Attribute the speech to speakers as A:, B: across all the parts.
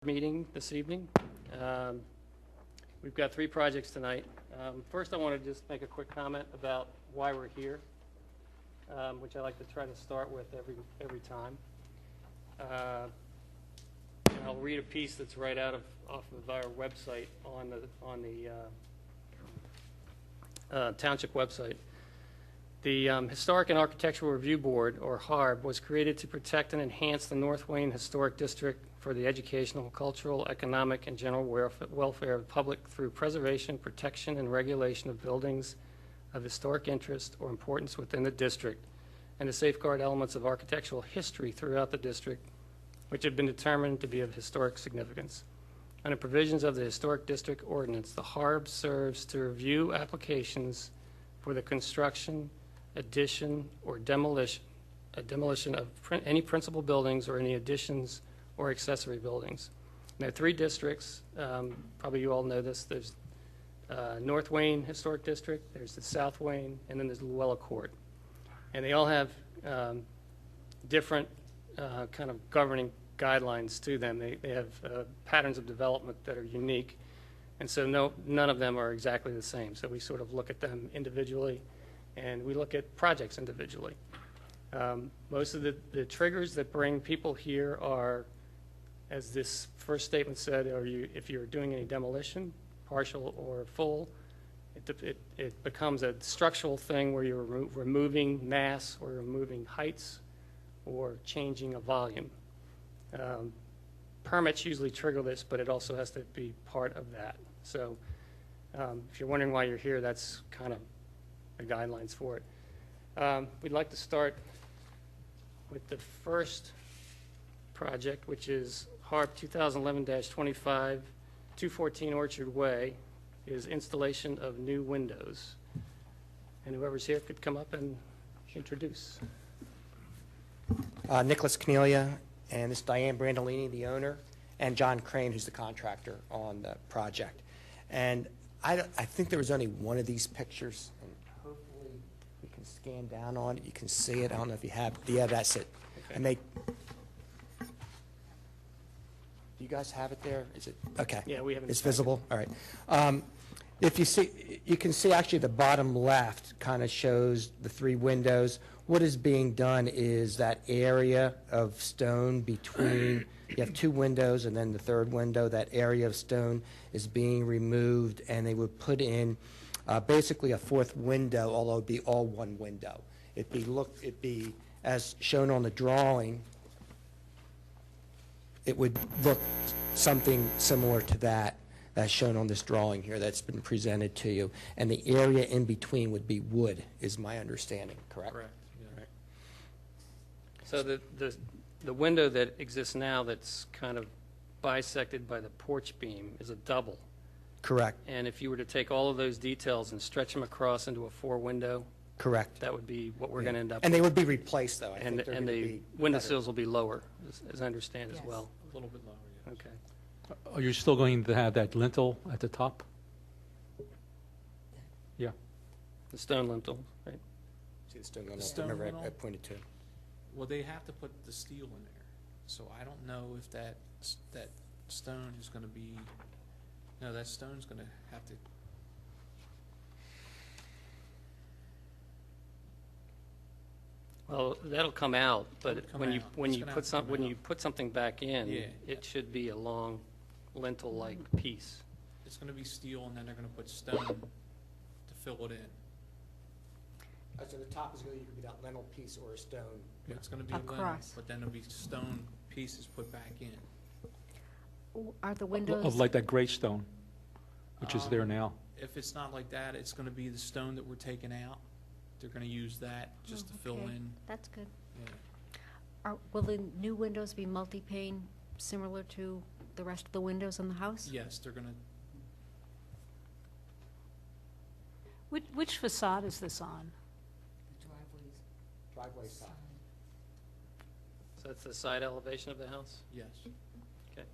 A: Meeting this evening. We've got 3 projects tonight. First, I want to just make a quick comment about why we're here, which I like to try to start with every time. And I'll read a piece that's right off of our website on the Township website. The Historic and Architectural Review Board, or Harb, was created to protect and enhance the North Wayne Historic District for the educational, cultural, economic, and general welfare of the public through preservation, protection, and regulation of buildings of historic interest or importance within the district, and to safeguard elements of architectural history throughout the district which have been determined to be of historic significance. Under provisions of the Historic District Ordinance, the Harb serves to review applications for the construction, addition, or demolition of any principal buildings or any additions or accessory buildings. And there are 3 districts. Probably you all know this. There's North Wayne Historic District, there's the South Wayne, and then there's Luella Court. And they all have different kind of governing guidelines to them. They have patterns of development that are unique. And so none of them are exactly the same. So we sort of look at them individually, and we look at projects individually. Most of the triggers that bring people here are, as this first statement said, if you're doing any demolition, partial or full, it becomes a structural thing where you're removing mass or removing heights or changing a volume. Permits usually trigger this, but it also has to be part of that. So if you're wondering why you're here, that's kind of the guidelines for it. We'd like to start with the first project, which is Harb 2011-25, 214 Orchard Way, is installation of new windows. And whoever's here could come up and introduce.
B: Nicholas Cornelia, and this is Diane Brandolini, the owner, and John Crane, who's the contractor on the project. And I think there was only one of these pictures, and hopefully you can scan down on it. You can see it. I don't know if you have. Yeah, that's it. Okay. And do you guys have it there? Is it okay?
A: Yeah, we have it.
B: It's visible. All right. If you see, you can see actually the bottom left kind of shows the 3 windows. What is being done is that area of stone between, you have 2 windows and then the 3rd window, that area of stone is being removed, and they would put in basically a 4th window, although it'd be all one window. It'd be as shown on the drawing, it would look something similar to that that's shown on this drawing here that's been presented to you. And the area in between would be wood, is my understanding, correct?
C: Correct. Yeah.
B: Right.
A: So the window that exists now that's kind of bisected by the porch beam is a double.
B: Correct.
A: And if you were to take all of those details and stretch them across into a 4-window,
B: Correct.
A: that would be what we're going to end up
B: And
A: with.
B: they would be replaced, though. I
A: And
B: think they're gonna
A: the
B: be
A: window
B: better.
A: sills will be lower, as I understand as
D: Yes.
A: well.
C: A little bit lower, yes.
A: Okay.
E: Are you still going to have that lintel at the top? Yeah.
A: The stone lintel, right?
B: See the stone lintel?
C: The stone
B: Remember,
C: lintel?
B: I pointed to.
C: Well, they have to put the steel in there, so I don't know if that stone is gonna be, no, that stone's gonna have to,
A: Well, that'll come out, but
C: That'll come
A: when you
C: out.
A: when
C: It's
A: you
C: gonna
A: put
C: have to come out.
A: something back in,
C: Yeah.
A: it should be a long lintel-like piece.
C: it's gonna be steel, and then they're gonna put stone to fill it in.
B: So the top is going to be that lintel piece or a stone.
C: It's gonna be a lintel,
D: Across.
C: but then there'll be stone pieces put back in.
D: Are the
E: Of
D: windows,
E: like that gray stone, which is there
C: Um,
E: now?
C: If it's not like that, it's gonna be the stone that we're taking out. They're gonna use that just to fill
D: okay.
C: in,
D: That's good.
C: yeah.
D: Will the new windows be multi-pane, similar to the rest of the windows in the house?
C: Yes, they're gonna,
F: Which facade is this on?
B: Driveway side.
A: So that's the side elevation of the house?
C: yes.
A: Okay.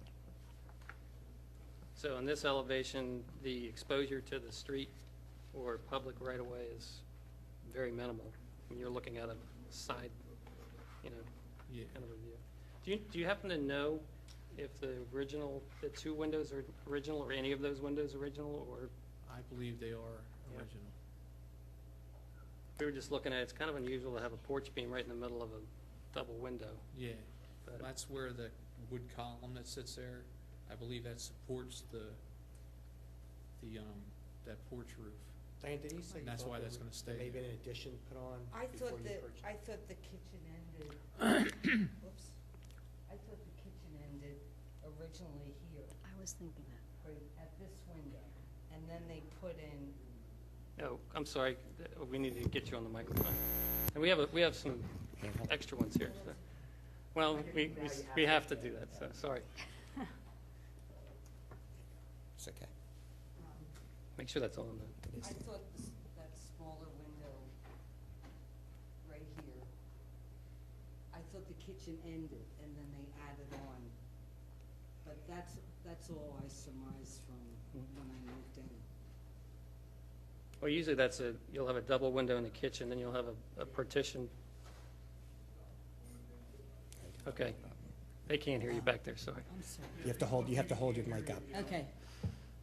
A: So in this elevation, the exposure to the street or public right-of-way is very minimal when you're looking at a side,
C: Yeah.
A: kind of a view. Do you happen to know if the two windows are original, or any of those windows original, or
C: I believe they are
A: Yeah.
C: original.
A: we were just looking at, it's kind of unusual to have a porch beam right in the middle of a double window.
C: Yeah,
A: But
C: that's where the wood column that sits there, I believe that supports that porch roof.
B: Diane, did he say?
C: And that's why that's gonna stay
B: Maybe
C: there.
B: an addition put on
G: I
B: before
G: thought
B: you
G: that,
B: purchased?
G: I thought the kitchen ended, oops, I thought the kitchen ended originally here,
D: I was thinking that.
G: right at this window, and then they put in,
A: Oh, I'm sorry, we need to get you on the microphone. And we have some extra ones here. So. Well, we have to do that, so, sorry.
B: It's okay.
A: Make sure that's on the,
G: I thought that smaller window right here, I thought the kitchen ended, and then they added on. But that's all I surmised from when I moved in.
A: well, usually you'll have a double window in the kitchen, then you'll have a partition. Okay. They can't hear you back there, sorry.
G: I'm sorry.
B: You have to hold your mic up.
G: Okay.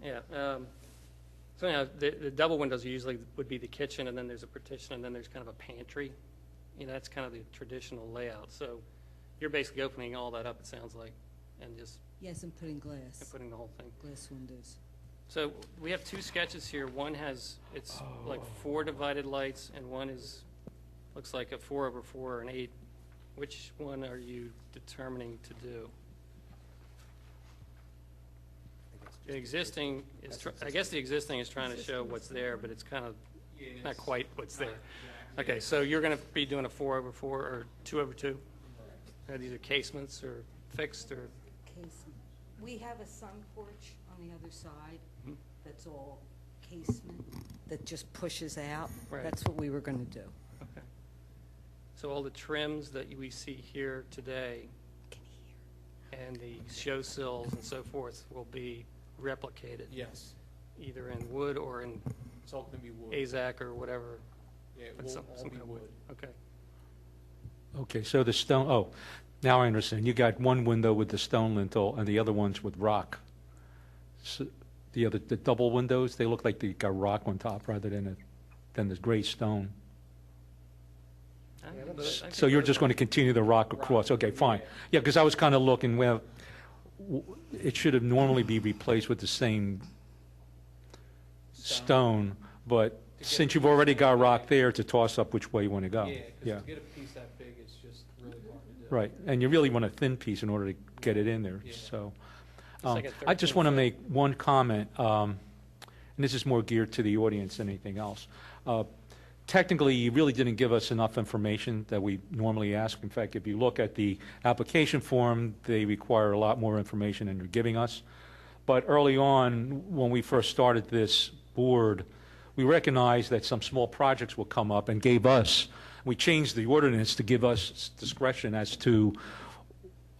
A: Yeah. So anyhow, the double windows usually would be the kitchen, and then there's a partition, and then there's kind of a pantry. That's kind of the traditional layout. So you're basically opening all that up, it sounds like, and just
G: Yes, I'm putting glass,
A: putting the whole thing.
G: glass windows.
A: So we have two sketches here. One it's like 4 divided lights, and one looks like a 4/4 or an 8. Which one are you determining to do? The existing I guess the existing is trying to show what's there, but it's kind of not quite what's there. Okay, so you're going to be doing a 4/4 or 2/2? These are casements or fixed or?
G: Casement. We have a sun porch on the other side
A: Mhm.
G: that's all casement that just pushes out.
A: Right.
G: That's what we were going to do.
A: Okay. So all the trims that we see here today
G: Can you hear?
A: and the show sills and so forth will be replicated,
C: Yes,
A: either in wood or in
C: it's all gonna be wood.
A: AZAC or whatever.
C: Yeah, it
A: but
C: will
A: some
C: all
A: kind
C: be
A: of
C: wood.
A: Okay.
E: Okay, so the stone, now I understand. You got one window with the stone lintel and the other one's with rock. So the double windows, they look like they got rock on top rather than the gray stone.
A: I
E: So you're just going to continue the rock across, okay, fine. Yeah, because I was kind of looking, well, it should have normally be replaced with the same stone, but since you've already got rock there, to toss up which way you want to go.
C: Yeah,
E: Yeah,
C: because to get a piece that big, it's just really hard to do.
E: right, and you really want a thin piece in order to get it in there,
C: Yeah.
E: so.
A: like a
E: I just want to
A: 13
E: make one comment, and this is more geared to the audience than anything else. Technically, you really didn't give us enough information that we normally ask. In fact, if you look at the application form, they require a lot more information than you're giving us. But early on, when we first started this board, we recognized that some small projects will come up and we changed the ordinance to give us discretion as to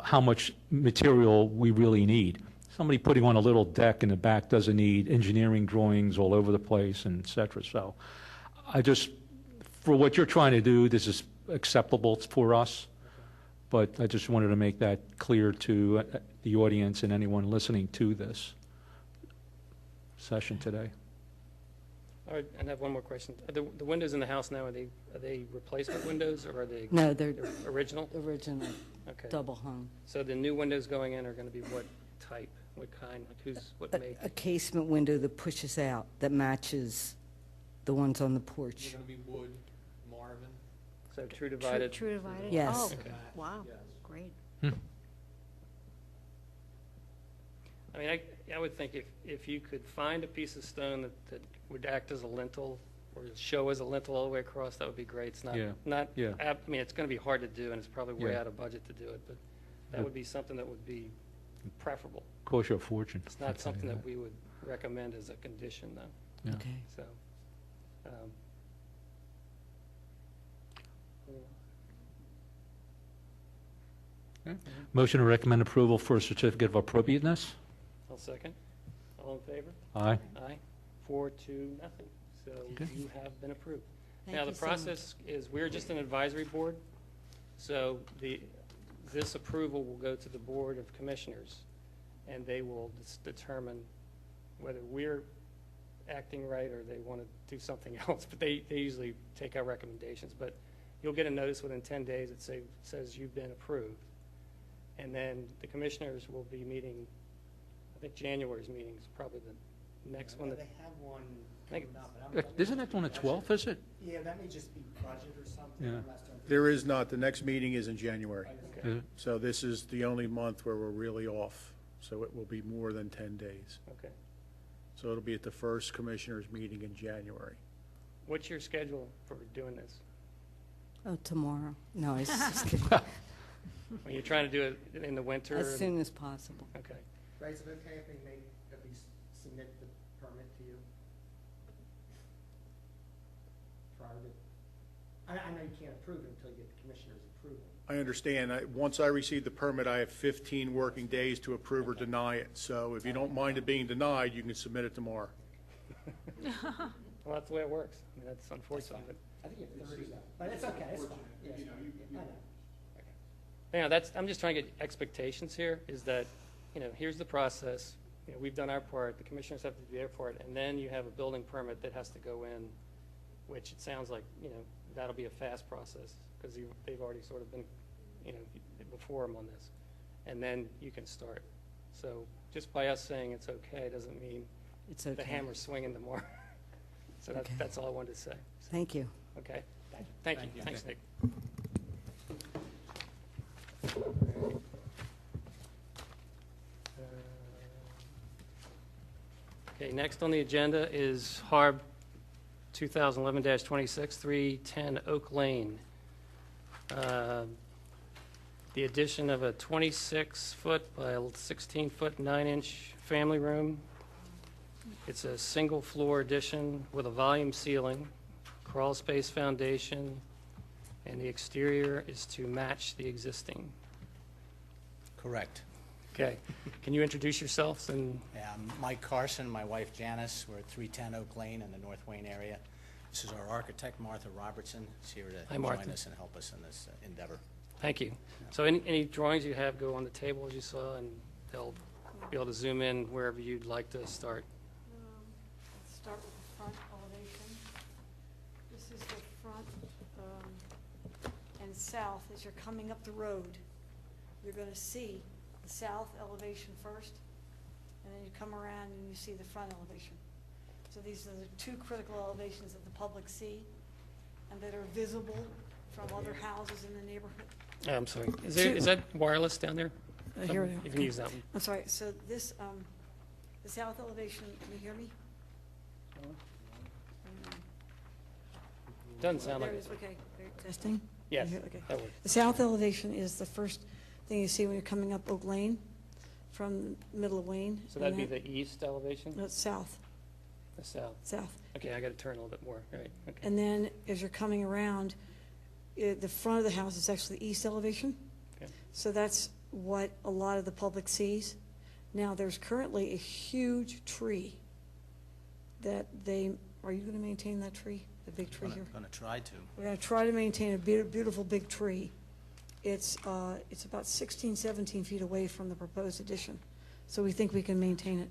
E: how much material we really need. Somebody putting on a little deck in the back doesn't need engineering drawings all over the place and et cetera. So for what you're trying to do, this is acceptable for us, but I just wanted to make that clear to the audience and anyone listening to this session today.
A: All right, and I have one more question. Are the windows in the house now, are they replacement windows, or are they
G: No, they're
A: original?
G: original,
A: Okay.
G: double hung.
A: So the new windows going in are going to be what type, what kind, like what make?
G: A casement window that pushes out, that matches the ones on the porch.
C: They're gonna be wood, Marvin.
A: So true divided?
D: True divided?
G: Yes.
D: Oh,
A: Okay.
D: wow,
C: Yes.
D: great.
A: I mean, I would think if you could find a piece of stone that would act as a lintel or show as a lintel all the way across, that would be great. It's
E: Yeah, yeah.
A: I mean, it's going to be hard to do, and it's probably way
E: Yeah.
A: out of budget to do it, but that
E: Yeah.
A: would be something that would be preferable.
E: Cost you a fortune.
A: It's
E: I'll
A: not
E: tell you
A: something that we would recommend as a condition, though,
E: Yeah.
G: Okay.
A: so. um,
E: Motion to recommend approval for a certificate of appropriateness?
A: I'll second. All in favor?
E: Aye.
A: Aye. 4-0. So
E: Okay.
A: you have been approved.
G: Thank
A: Now,
G: you
A: the
G: so much.
A: process is, we're just an advisory board, so the this approval will go to the Board of Commissioners, and they will determine whether we're acting right or they want to do something else. But they usually take our recommendations. But you'll get a notice within 10 days that says you've been approved. And then the commissioners will be meeting, I think January's meeting is probably the next one.
B: They have one
A: think
B: coming up, but I'm-
E: Isn't that on the 12th, is it?
B: Yeah, that may just be budget or something.
E: Yeah.
B: I'm not certain.
H: There is not. The next meeting is in January.
E: Is it?
H: So this is the only month where we're really off. So it will be more than 10 days.
A: Okay.
H: So it'll be at the first commissioners' meeting in January.
A: What's your schedule for doing this?
G: Oh, tomorrow. No, it's just kidding.
A: When you're trying to do it in the winter?
G: As soon as possible.
A: Okay.
B: Right, is it okay if they may at least submit the permit to you? Prior to, I know you can't approve it until you get the commissioner's approval.
H: I understand. Once I receive the permit, I have 15 working days to approve or deny it. So if you don't mind it being denied, you can submit it tomorrow.
A: Well, that's the way it works. I mean, that's unfortunate. But
B: I think you have 30 though, but it's okay, it's fine. Yes, I know.
A: I'm just trying to get expectations here, is that, here's the process. We've done our part, the commissioners have to do their part, and then you have a building permit that has to go in, which it sounds like, that'll be a fast process, because they've already sort of been, before them on this. And then you can start. So just by us saying it's okay doesn't mean
G: It's
A: the
G: okay.
A: hammer's swinging tomorrow. So
G: Okay.
A: that's all I wanted to say.
G: Thank you.
A: Okay? Thank you.
C: Thank you.
A: Thanks, Nick. Okay, next on the agenda is Harb 2011-26, 310 Oak Lane. The addition of a 26-foot by 16-foot 9-inch family room. It's a single-floor addition with a volume ceiling, crawl space foundation, and the exterior is to match the existing.
I: Correct.
A: Okay, can you introduce yourselves and
I: Yeah, I'm Mike Carson, my wife Janice. We're at 310 Oak Lane in the North Wayne area. This is our architect, Martha Robertson. She's here
A: Hi,
I: to
A: Martha.
I: join us and help us in this endeavor.
A: thank you. So any drawings you have go on the table as you saw, and they'll be able to zoom in wherever you'd like to start.
F: Let's start with the front elevation. This is the front and south as you're coming up the road. You're going to see the south elevation first, and then you come around and you see the front elevation. So these are the two critical elevations that the public see and that are visible from other houses in the neighborhood.
A: I'm sorry, is that wireless down there?
F: Here it is.
A: You can use that one.
F: I'm sorry, so this, the south elevation, can you hear me?
A: Doesn't sound like
F: There
A: it.
F: it is, okay. Testing?
A: Yes,
F: Here, okay.
A: that works.
F: The south elevation is the first thing you see when you're coming up Oak Lane from the middle of Wayne.
A: So that'd be the east elevation,
F: No, it's south,
A: the south.
F: south.
A: Okay, I got to turn a little bit more, right, okay.
F: And then as you're coming around, the front of the house is actually the east elevation.
A: Okay.
F: So that's what a lot of the public sees. Now, there's currently a huge tree that are you going to maintain that tree, the big tree here?
I: Going to try to.
F: We're going to try to maintain a beautiful big tree. It's about 16, 17 feet away from the proposed addition, so we think we can maintain it.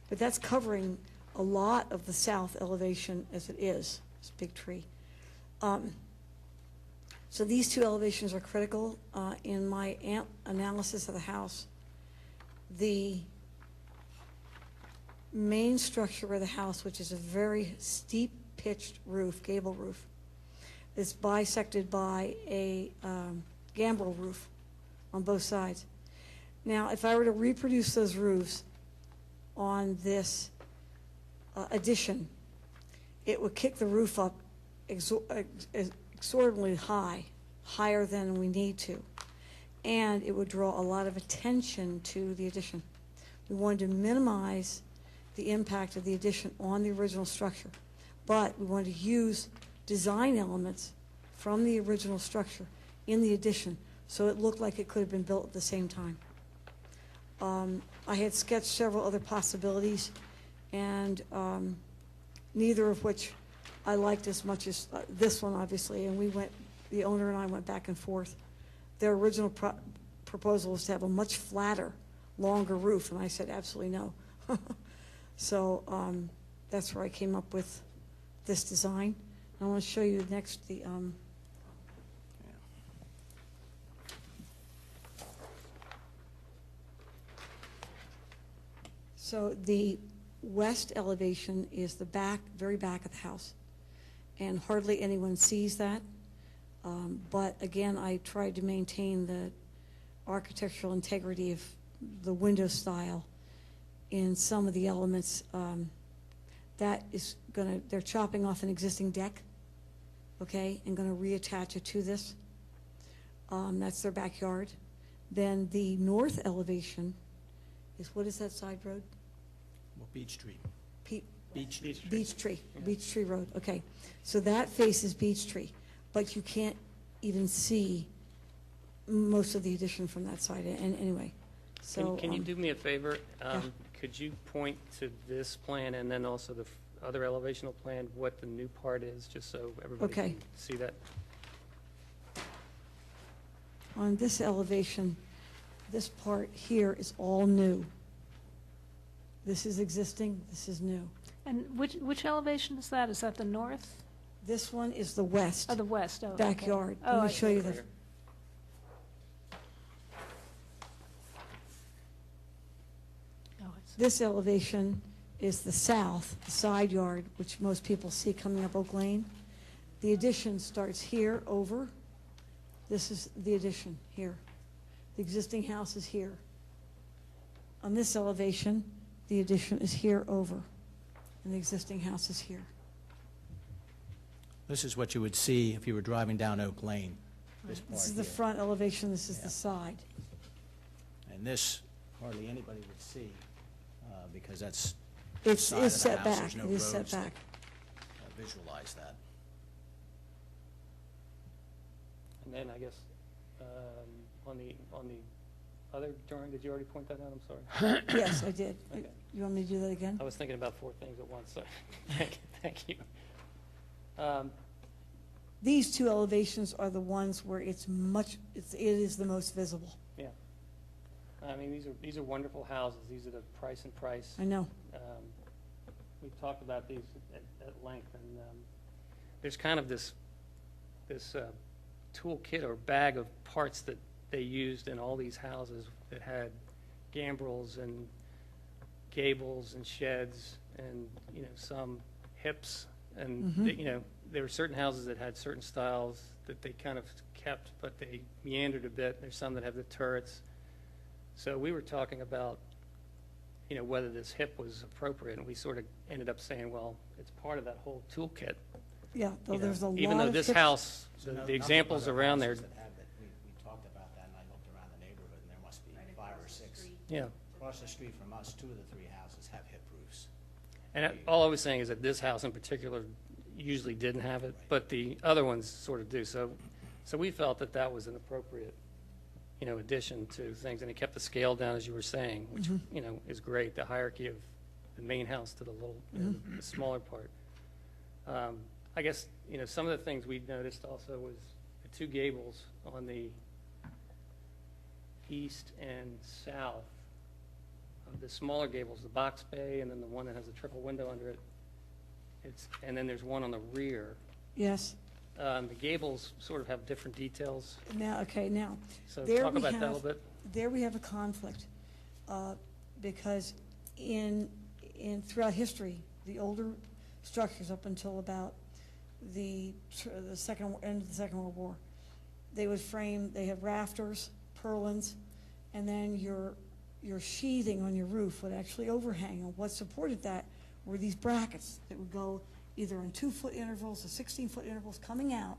F: But that's covering a lot of the south elevation as it is, this big tree. So these two elevations are critical. In my analysis of the house, the main structure of the house, which is a very steep pitched roof, gable roof, is bisected by a gambrel roof on both sides. Now, if I were to reproduce those roofs on this addition, it would kick the roof up exorbitantly high, higher than we need to, and it would draw a lot of attention to the addition. We wanted to minimize the impact of the addition on the original structure, but we wanted to use design elements from the original structure in the addition, so it looked like it could have been built at the same time. I had sketched several other possibilities, and neither of which I liked as much as this one, obviously, and the owner and I went back and forth. Their original proposal was to have a much flatter, longer roof, and I said absolutely no. So that's where I came up with this design. I want to show you next the, so the west elevation is the back, very back of the house, and hardly anyone sees that. But again, I tried to maintain the architectural integrity of the window style in some of the elements. That is gonna, they're chopping off an existing deck, okay, and gonna reattach it to this. That's their backyard. Then the north elevation is, what is that side road?
I: Well, Beech Tree.
F: Beech Tree Road, okay. So that faces Beech Tree, but you can't even see most of the addition from that side, and anyway, so.
A: Can you do me a favor?
F: Yeah.
A: Could you point to this plan and then also the other elevational plan, what the new part is, just so everybody
F: Okay.
A: can see that?
F: On this elevation, this part here is all new. This is existing, this is new.
J: And which elevation is that? Is that the north?
F: This one is the west
J: Oh, the west, oh. okay.
F: backyard.
J: Oh,
F: Let
J: I
F: me show
J: see.
F: you the,
J: Oh, I see.
F: this elevation is the south, the side yard, which most people see coming up Oak Lane. The addition starts here over. This is the addition here. The existing house is here. On this elevation, the addition is here over, and the existing house is here.
I: This is what you would see if you were driving down Oak Lane, this part
F: This is the
I: here.
F: front elevation, this is
I: Yeah.
F: the side.
I: And this, hardly anybody would see, because that's
F: It's
I: side of the
F: set
I: house.
F: back,
I: There's no
F: it is set
I: roads that,
F: back.
I: visualize that.
A: And then I guess, on the other drawing, did you already point that out? I'm sorry.
F: Yes, I did.
A: Okay.
F: You want me to do that again?
A: I was thinking about four things at once, so, thank you.
F: These two elevations are the ones where it is the most visible.
A: Yeah. I mean, these are wonderful houses. These are the price and price.
F: I know.
A: We've talked about these at length, and there's kind of this toolkit or bag of parts that they used in all these houses that had gambrels and gables and sheds and, some hips. And, there were certain houses that had certain styles that they kind of kept, but they meandered a bit. There's some that have the turrets. So we were talking about, whether this hip was appropriate, and we sort of ended up saying, well, it's part of that whole toolkit.
F: Yeah, though there's a lot of
A: Even though this
F: hips-
A: house,
I: So no-
A: the
I: number of
A: examples
I: other
A: around there,
I: houses that have it. We talked about that, and I looked around the neighborhood, and there must be 5 or 6.
A: yeah.
I: Across the street from us, 2 of the 3 houses have hip roofs.
A: And all I was saying is that this house in particular usually didn't have it, but the other ones sort of do. So we felt that that was an appropriate, addition to things, and it kept the scale down, as you were saying, which, is great, the hierarchy of the main house to the little, the smaller part. I guess, some of the things we noticed also was the 2 gables on the east and south of the smaller gables, the box bay, and then the one that has a triple window under it. And then there's one on the rear.
F: Yes.
A: The gables sort of have different details,
F: Now,
A: so
F: There
A: talk
F: we
A: about that a
F: have-
A: little bit.
F: there we have a conflict, because throughout history, the older structures up until about the end of the Second World War, they have rafters, purlins, and then your sheathing on your roof would actually overhang. And what supported that were these brackets that would go either in 2-foot intervals or 16-foot intervals coming out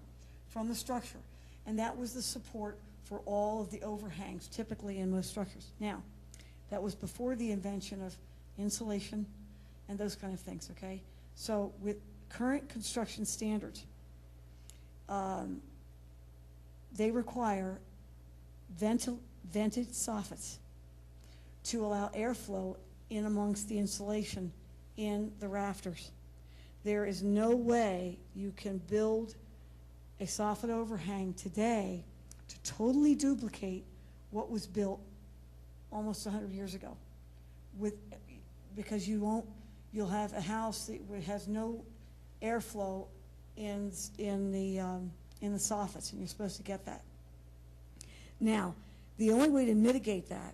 F: from the structure. And that was the support for all of the overhangs, typically in most structures. Now, that was before the invention of insulation and those kind of things, okay? So with current construction standards, they require vented soffits to allow airflow in amongst the insulation in the rafters. There is no way you can build a soffit overhang today to totally duplicate what was built almost 100 years ago. Because you'll have a house that has no airflow in the soffits, and you're supposed to get that. Now, the only way to mitigate that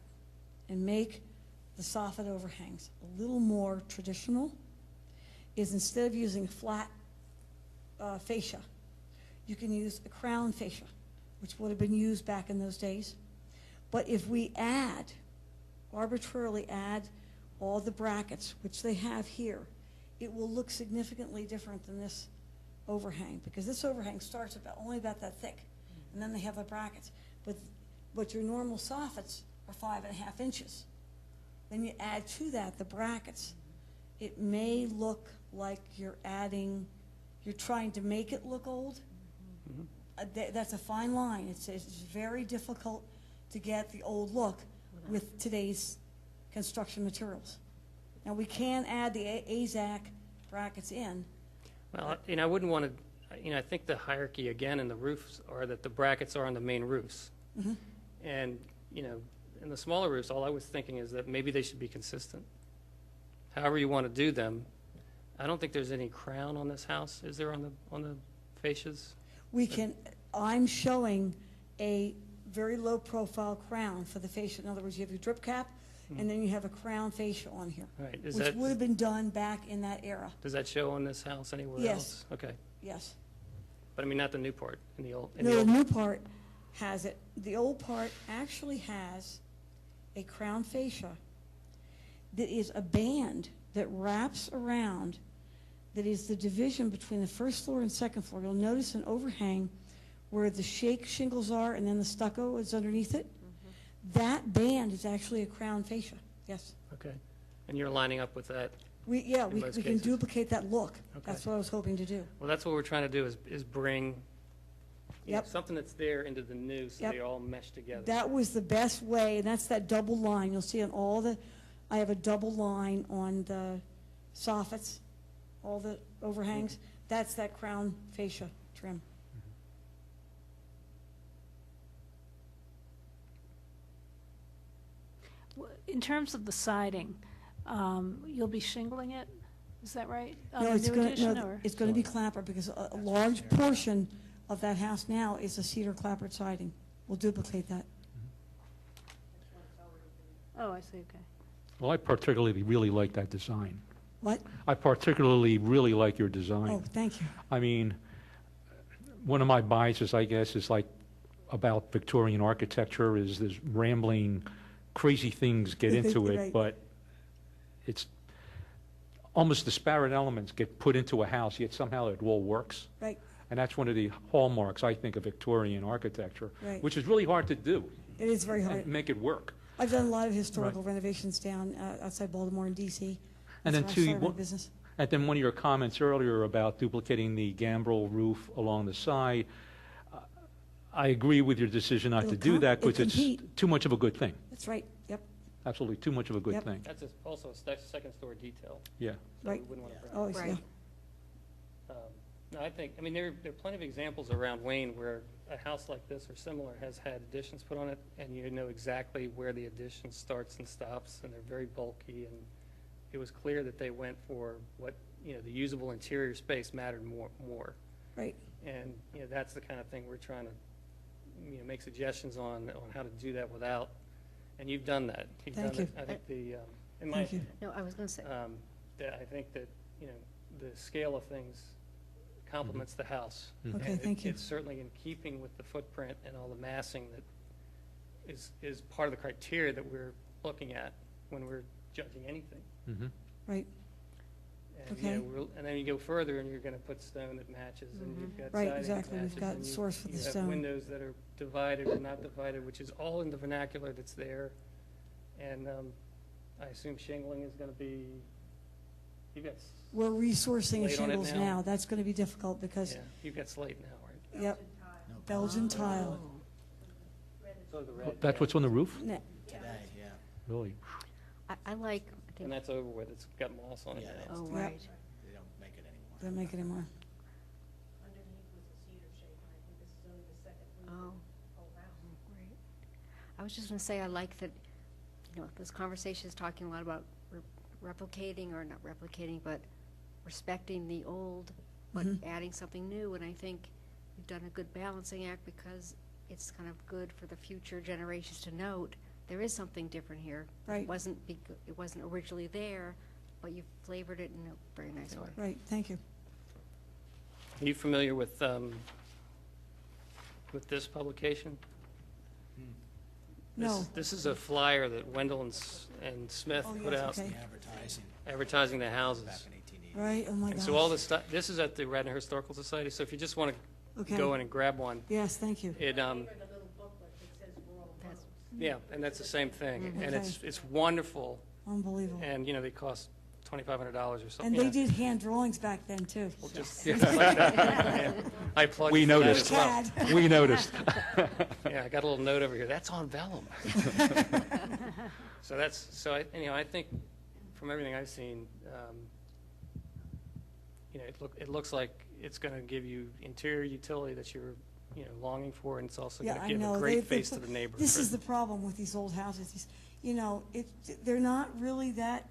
F: and make the soffit overhangs a little more traditional is, instead of using flat fascia, you can use a crown fascia, which would have been used back in those days. But if we arbitrarily add all the brackets, which they have here, it will look significantly different than this overhang, because this overhang starts only about that thick, and then they have the brackets. But your normal soffits are 5.5 inches. Then you add to that the brackets. It may look like you're trying to make it look old. That's a fine line. It's very difficult to get the old look with today's construction materials. Now, we can add the AZAC brackets in.
A: Well, I wouldn't want to, I think the hierarchy, again, in the roofs are that the brackets are on the main roofs. And, in the smaller roofs, all I was thinking is that maybe they should be consistent. However you want to do them. I don't think there's any crown on this house. Is there on the fascias?
F: I'm showing a very low profile crown for the fascia. In other words, you have your drip cap, and then you have a crown fascia on here.
A: Right.
F: Which would have been done back in that era.
A: Does that show on this house anywhere
F: Yes.
A: else? Okay.
F: Yes.
A: But not the new part, in the old.
F: No, the new part has it. The old part actually has a crown fascia that is a band that wraps around, that is the division between the first floor and second floor. You'll notice an overhang where the shake shingles are and then the stucco is underneath it. That band is actually a crown fascia, yes.
A: Okay. And you're lining up with that?
F: We can duplicate that look.
A: Okay.
F: That's what I was hoping to do.
A: Well, that's what we're trying to do is bring
F: Yep.
A: something that's there into the new, so
F: Yep.
A: they all mesh together.
F: That was the best way, and that's that double line. You'll see on I have a double line on the soffits, all the overhangs. That's that crown fascia trim.
J: In terms of the siding, you'll be shingling it, is that right? On
F: No,
J: the
F: it's
J: new
F: going
J: addition,
F: to,
J: or?
F: it's going to be clapper, because a large portion of that house now is a cedar clappered siding. We'll duplicate that.
J: Oh, I see, okay.
E: Well, I particularly really like that design.
F: What?
E: I particularly really like your design.
F: Oh, thank you.
E: I mean, one of my biases, I guess, is like about Victorian architecture is this rambling, crazy things get into it,
F: Right.
E: but it's almost disparate elements get put into a house, yet somehow it all works.
F: Right.
E: And that's one of the hallmarks, I think, of Victorian architecture,
F: Right.
E: which is really hard to do.
F: It is very
E: And
F: hard.
E: make it work.
F: I've done a lot of historical renovations down outside Baltimore and D.C.
E: And
F: That's
E: then
F: where I
E: too,
F: started my business.
E: and then one of your comments earlier about duplicating the gambrel roof along the side, I agree with your decision not to do that because it's
F: compete.
E: too much of a good thing.
F: That's right, yep,
E: Absolutely, too much of a good
F: Yep.
E: thing.
A: That's also a second story detail.
E: Yeah.
A: So we
F: Right.
A: wouldn't want to bring
F: always, yeah.
D: Right.
A: No, I think, there are plenty of examples around Wayne where a house like this or similar has had additions put on it, and you know exactly where the addition starts and stops, and they're very bulky, and it was clear that they went for what, the usable interior space mattered more.
F: Right,
A: And, that's the kind of thing we're trying to, make suggestions on how to do that without, and you've done that. You've
F: Thank
A: done
F: you.
A: it. I think in my
F: Thank you.
A: opinion,
D: No, I was going to say,
A: that I think that, the scale of things complements the house.
E: Mhm.
F: Okay,
A: And
F: thank you.
A: It's certainly in keeping with the footprint and all the massing that is part of the criteria that we're looking at when we're judging anything.
E: Mhm.
F: right,
A: And,
F: Okay.
A: and then you go further and you're going to put stone that matches, and you've got
F: Right,
A: siding that
F: exactly. We've
A: matches,
F: got
A: and
F: source for the
A: you have
F: stone.
A: windows that are divided or not divided, which is all in the vernacular that's there. And I assume shingling is going to be, you've got,
F: we're resourcing
A: Slate on it
F: shingles
A: now?
F: now. That's going to be difficult because,
A: you've got slate now, right?
F: yep, Belgian tile.
A: So the red,
E: That's what's on the roof?
F: Ne-
I: Today, yeah.
E: Really?
D: I like,
A: and
D: think,
A: that's over with. It's got moss on it
I: Yeah,
A: now.
I: that's-
D: oh,
F: Yep.
D: right.
I: They don't make it anymore.
F: Don't make it anymore.
D: Oh, great. I was just going to say, I like that, this conversation is talking a lot about replicating, or not replicating, but respecting the old, but adding something new. And I think you've done a good balancing act, because it's kind of good for the future generations to note there is something different here.
F: Right.
D: It wasn't originally there, but you flavored it in a very nice way.
F: Right, thank you.
A: Are you familiar with this publication?
F: No.
A: This is a flyer that Wendell and Smith
F: Oh,
A: put
F: yes,
A: out
F: okay.
I: The advertising
A: advertising the houses.
I: back in 1880.
F: Right, oh my
A: And
F: gosh.
A: so all this stuff, this is at the Radnor Historical Society, so if you just want to
F: Okay.
A: go in and grab one,
F: Yes, thank you.
A: it,
D: That's-
A: yeah, and that's the same thing. And
F: Okay.
A: it's wonderful,
F: Unbelievable.
A: and, they cost $2,500 or something.
F: And they did hand drawings back then, too.
A: Well, just, like that. Yeah. I applaud
E: We
A: you for that
E: noticed.
A: as well.
F: CAD.
E: We noticed.
A: Yeah, I got a little note over here, that's on vellum. So I think, from everything I've seen, it looks like it's going to give you interior utility that you're, longing for, and it's also
F: Yeah,
A: going
F: I
A: to give
F: know.
A: a great face to the neighborhood.
F: This is the problem with these old houses. They're not really that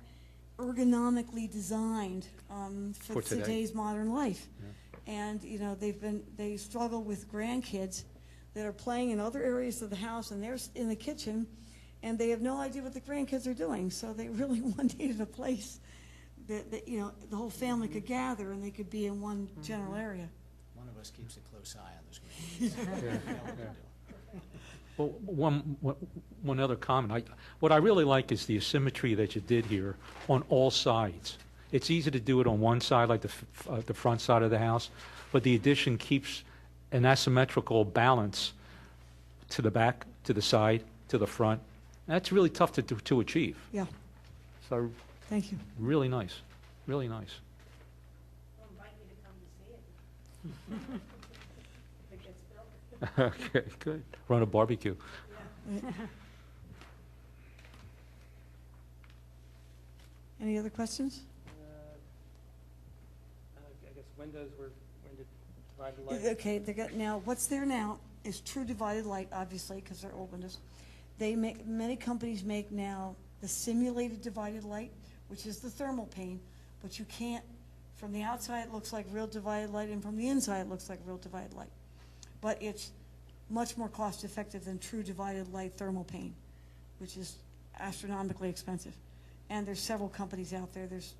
F: ergonomically designed
E: For
F: for
E: today.
F: today's modern life. And, they struggle with grandkids that are playing in other areas of the house, and they're in the kitchen, and they have no idea what the grandkids are doing. So they really needed a place that, the whole family could gather, and they could be in one general area.
I: One of us keeps a close eye on those grades. We know what they're doing.
E: Well, one other comment. What I really like is the asymmetry that you did here on all sides. It's easy to do it on one side, like the front side of the house, but the addition keeps an asymmetrical balance to the back, to the side, to the front. That's really tough to achieve.
F: Yeah,
E: So
F: thank you.
E: really nice, really nice. Okay, good. Run a barbecue.
F: Any other questions?
A: I guess windows were divided light.
F: Okay, now, what's there now is true divided light, obviously, because they're old windows. Many companies make now the simulated divided light, which is the thermal pane, but you can't, from the outside, it looks like real divided light, and from the inside, it looks like real divided light. But it's much more cost-effective than true divided light thermal pane, which is astronomically expensive. And there's several companies out there. There's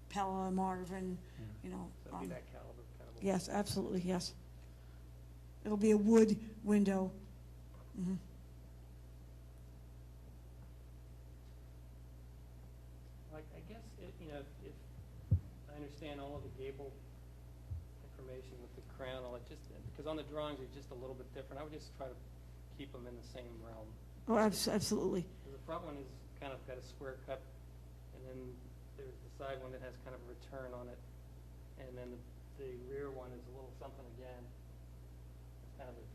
F: Pella, Marvin,
A: So it'd be that caliber kind of.
F: Yes, absolutely, yes. It'll be a wood window. Mhm.
A: Like, I guess, if I understand all of the gable information with the crown, all that, just, because on the drawings are just a little bit different, I would just try to keep them in the same realm.
F: Oh, absolutely.
A: The front one is kind of got a square cut, and then there's the side one that has kind of a return on it, and then the rear one is a little something again.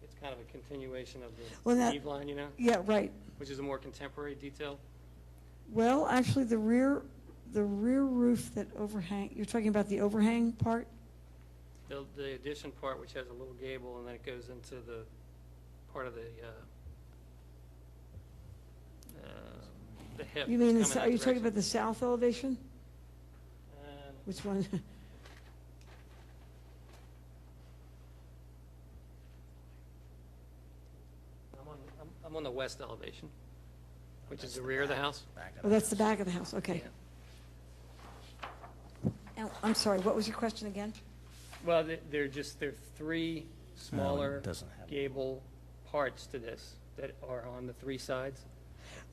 A: It's kind of a continuation of
F: Well,
A: the
F: that-
A: eave line,
F: Yeah, right.
A: which is a more contemporary detail.
F: Well, actually, the rear roof that overhang, you're talking about the overhang part?
A: The addition part, which has a little gable, and then it goes into the part of the hip.
F: You mean,
A: It's coming
F: are
A: that
F: you talking
A: direction.
F: about the south elevation?
A: Um,
F: Which one?
A: I'm on the west elevation, which is the rear of the house.
I: Back of
F: Oh,
I: the
F: that's the
I: house.
F: back of the house, okay.
A: Yeah.
F: Now, I'm sorry, what was your question again?
A: Well, they're three smaller
I: doesn't have-
A: gable parts to this that are on the three sides.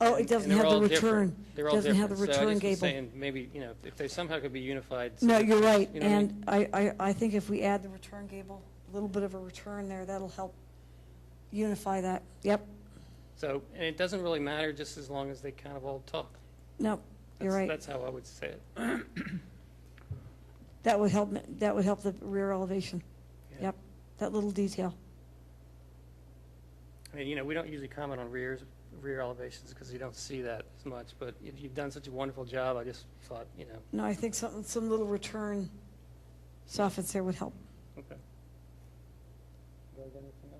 F: Oh, it
A: And
F: doesn't
A: they're
F: have the
A: all different.
F: return.
A: They're all
F: Doesn't have the
A: different. So I
F: return
A: just was
F: gable.
A: saying, maybe, if they somehow could be unified.
F: No, you're right,
A: You know what I mean?
F: and I think if we add the return gable, a little bit of a return there, that'll help unify that. Yep,
A: So, and it doesn't really matter, just as long as they kind of all talk.
F: no, you're right.
A: That's how I would say it.
F: That would help the rear elevation.
A: Yeah.
F: Yep, that little detail.
A: I mean, we don't usually comment on rear elevations because you don't see that as much, but you've done such a wonderful job, I just thought,
F: No, I think some little return soffits there would help.
A: okay. You guys got anything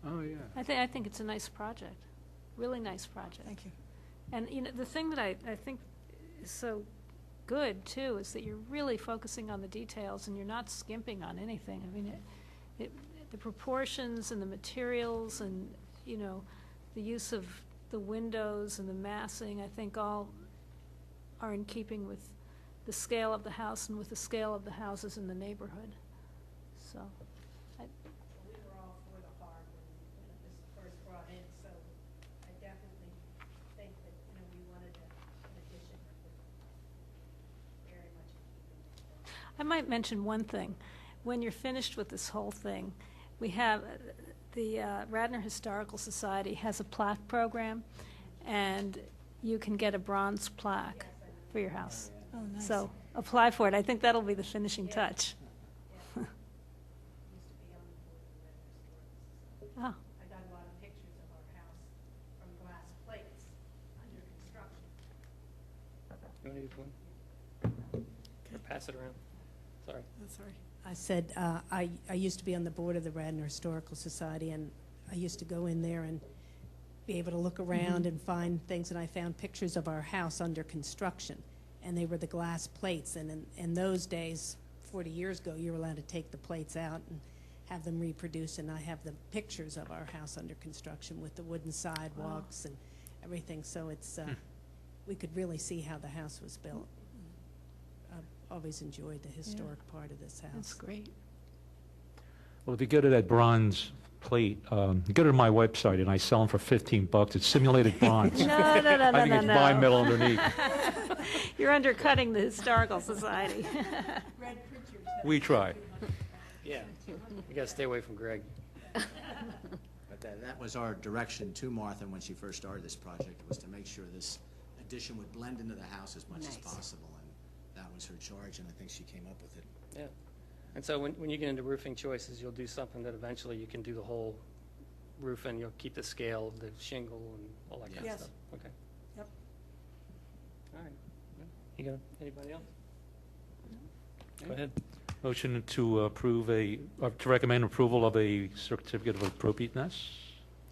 E: Oh, yeah.
J: I think it's a nice project, really nice project.
F: Thank you.
J: And, you know, the thing that I think is so good, too, is that you're really focusing on the details and you're not skimping on anything. I mean, the proportions and the materials and, you know, the use of the windows and the massing, I think all are in keeping with the scale of the house and with the scale of the houses in the neighborhood. So,
K: We were all for the Harb when it was first brought in, so I definitely think that, you know, we wanted an addition that would very much in keeping with
J: I might mention one thing. When you're finished with this whole thing, we have, the Radnor Historical Society has a plaque program, and you can get a bronze plaque for your house.
F: Oh, nice.
J: So apply for it. I think that'll be the finishing touch.
K: used to be on the board of the Red Historical Society.
J: Oh,
K: I got a lot of pictures of our house from glass plates under construction.
A: You want to use one? Or pass it around. Sorry.
F: That's all right.
K: I said, I used to be on the board of the Radnor Historical Society, and I used to go in there and be able to look around and find things, and I found pictures of our house under construction, and they were the glass plates, and in those days, 40 years ago, you were allowed to take the plates out and have them reproduced, and I have the pictures of our house under construction with the wooden sidewalks and everything, so it's, we could really see how the house was built. I've always enjoyed the historic part of this house.
J: that's great.
E: Well, if you go to that bronze plate, you go to my website and I sell them for $15. It's simulated bronze.
J: No,
E: I think it's bi-metal underneath.
J: You're undercutting the Historical Society.
E: We try.
A: Yeah. You got to stay away from Greg.
I: But that was our direction to Martha when she first started this project, was to make sure this addition would blend into the house as much as
D: Nice.
I: possible, and that was her charge, and I think she came up with it.
A: Yeah. And so when you get into roofing choices, you'll do something that eventually you can do the whole roof, and you'll keep the scale of the shingle and all that kind of
F: Yes.
A: stuff. Okay.
F: Yep.
A: All right. You got anybody else? Go ahead.
E: Motion to approve to recommend approval of a certificate of appropriateness.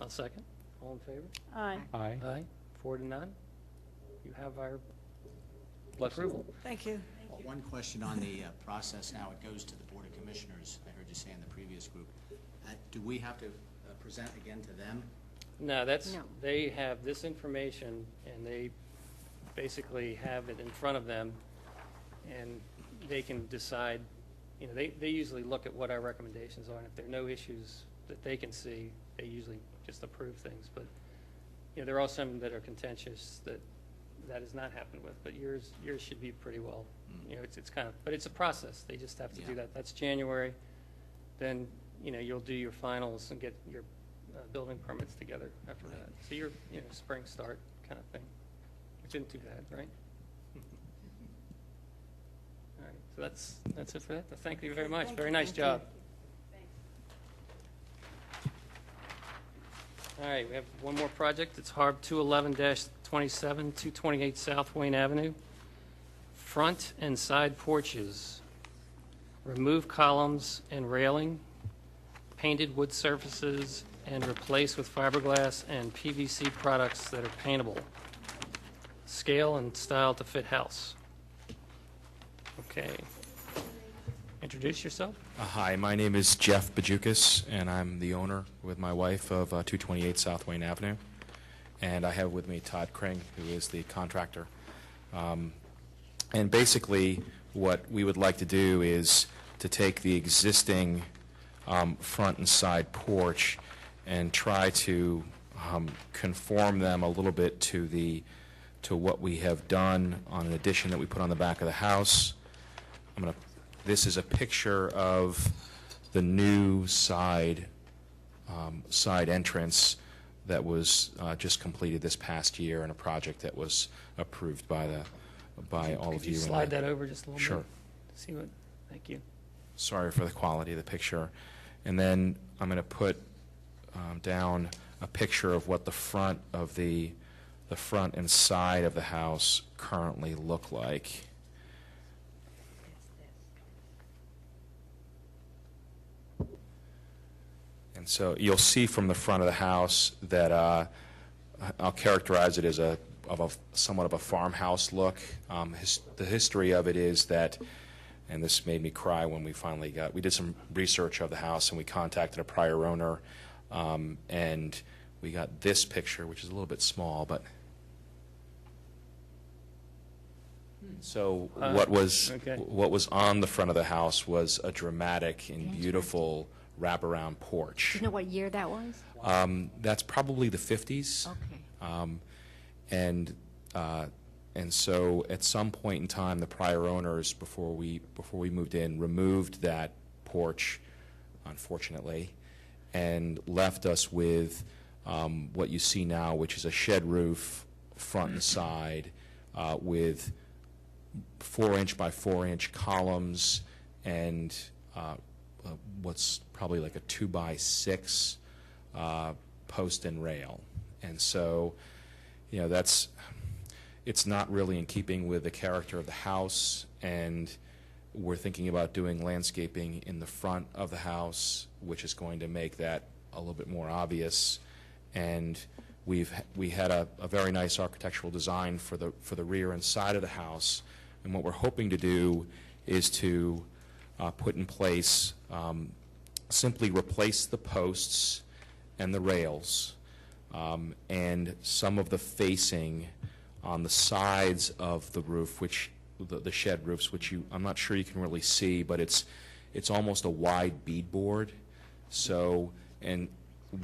A: I'll second. All in favor?
J: Aye.
E: Aye.
A: Aye. 4-0. You have our approval.
F: Thank you.
I: One question on the process now, it goes to the Board of Commissioners, I heard you say in the previous group. Do we have to present again to them?
A: No,
D: No.
A: they have this information, and they basically have it in front of them, and they can decide, you know, they usually look at what our recommendations are, and if there are no issues that they can see, they usually just approve things. But, you know, there are some that are contentious that has not happened with, but yours should be pretty well. You know, it's kind of, but it's a process. They just have to do
I: Yeah.
A: that. That's January. Then, you know, you'll do your finals and get your building permits together after
I: Right.
A: that. So you're, you know, spring start kind of thing, which isn't too bad, right? All right, so that's it for that. Thank you very much.
F: Thank
A: Very
F: you.
A: nice
F: Thank you.
A: job. All right, we have one more project. It's Harb 211-27, 228 South Wayne Avenue. Front and side porches. Remove columns and railing, painted wood surfaces, and replace with fiberglass and PVC products that are paintable. Scale and style to fit house. Okay. Introduce yourself.
L: Hi, my name is Jeff Bajukas, and I'm the owner with my wife of 228 South Wayne Avenue. And I have with me Todd Kring, who is the contractor. And basically, what we would like to do is to take the existing front and side porch and try to conform them a little bit to what we have done on an addition that we put on the back of the house. This is a picture of the new side entrance that was just completed this past year in a project that was approved by all of
A: Could
L: you.
A: you
L: and
A: slide that over just a little bit?
L: Sure.
A: See what, thank you.
L: Sorry for the quality of the picture. And then I'm going to put down a picture of what the front and side of the house currently look like. And so you'll see from the front of the house that I'll characterize it as somewhat of a farmhouse look. The history of it is that, and this made me cry when we did some research of the house and we contacted a prior owner, and we got this picture, which is a little bit small, but so what was on the front of the house was a dramatic and beautiful wraparound porch.
D: Do you know what year that was?
L: That's probably the 50s.
D: Okay.
L: And so at some point in time, the prior owners, before we moved in, removed that porch, unfortunately, and left us with what you see now, which is a shed roof, front and side, with 4-inch by 4-inch columns and what's probably like a 2-by-6 post and rail. And so, you know, it's not really in keeping with the character of the house, and we're thinking about doing landscaping in the front of the house, which is going to make that a little bit more obvious. And we had a very nice architectural design for the rear and side of the house, and what we're hoping to do is to put in place, simply replace the posts and the rails, and some of the facing on the sides of the roof, which the shed roofs, which I'm not sure you can really see, but it's almost a wide beadboard. So, and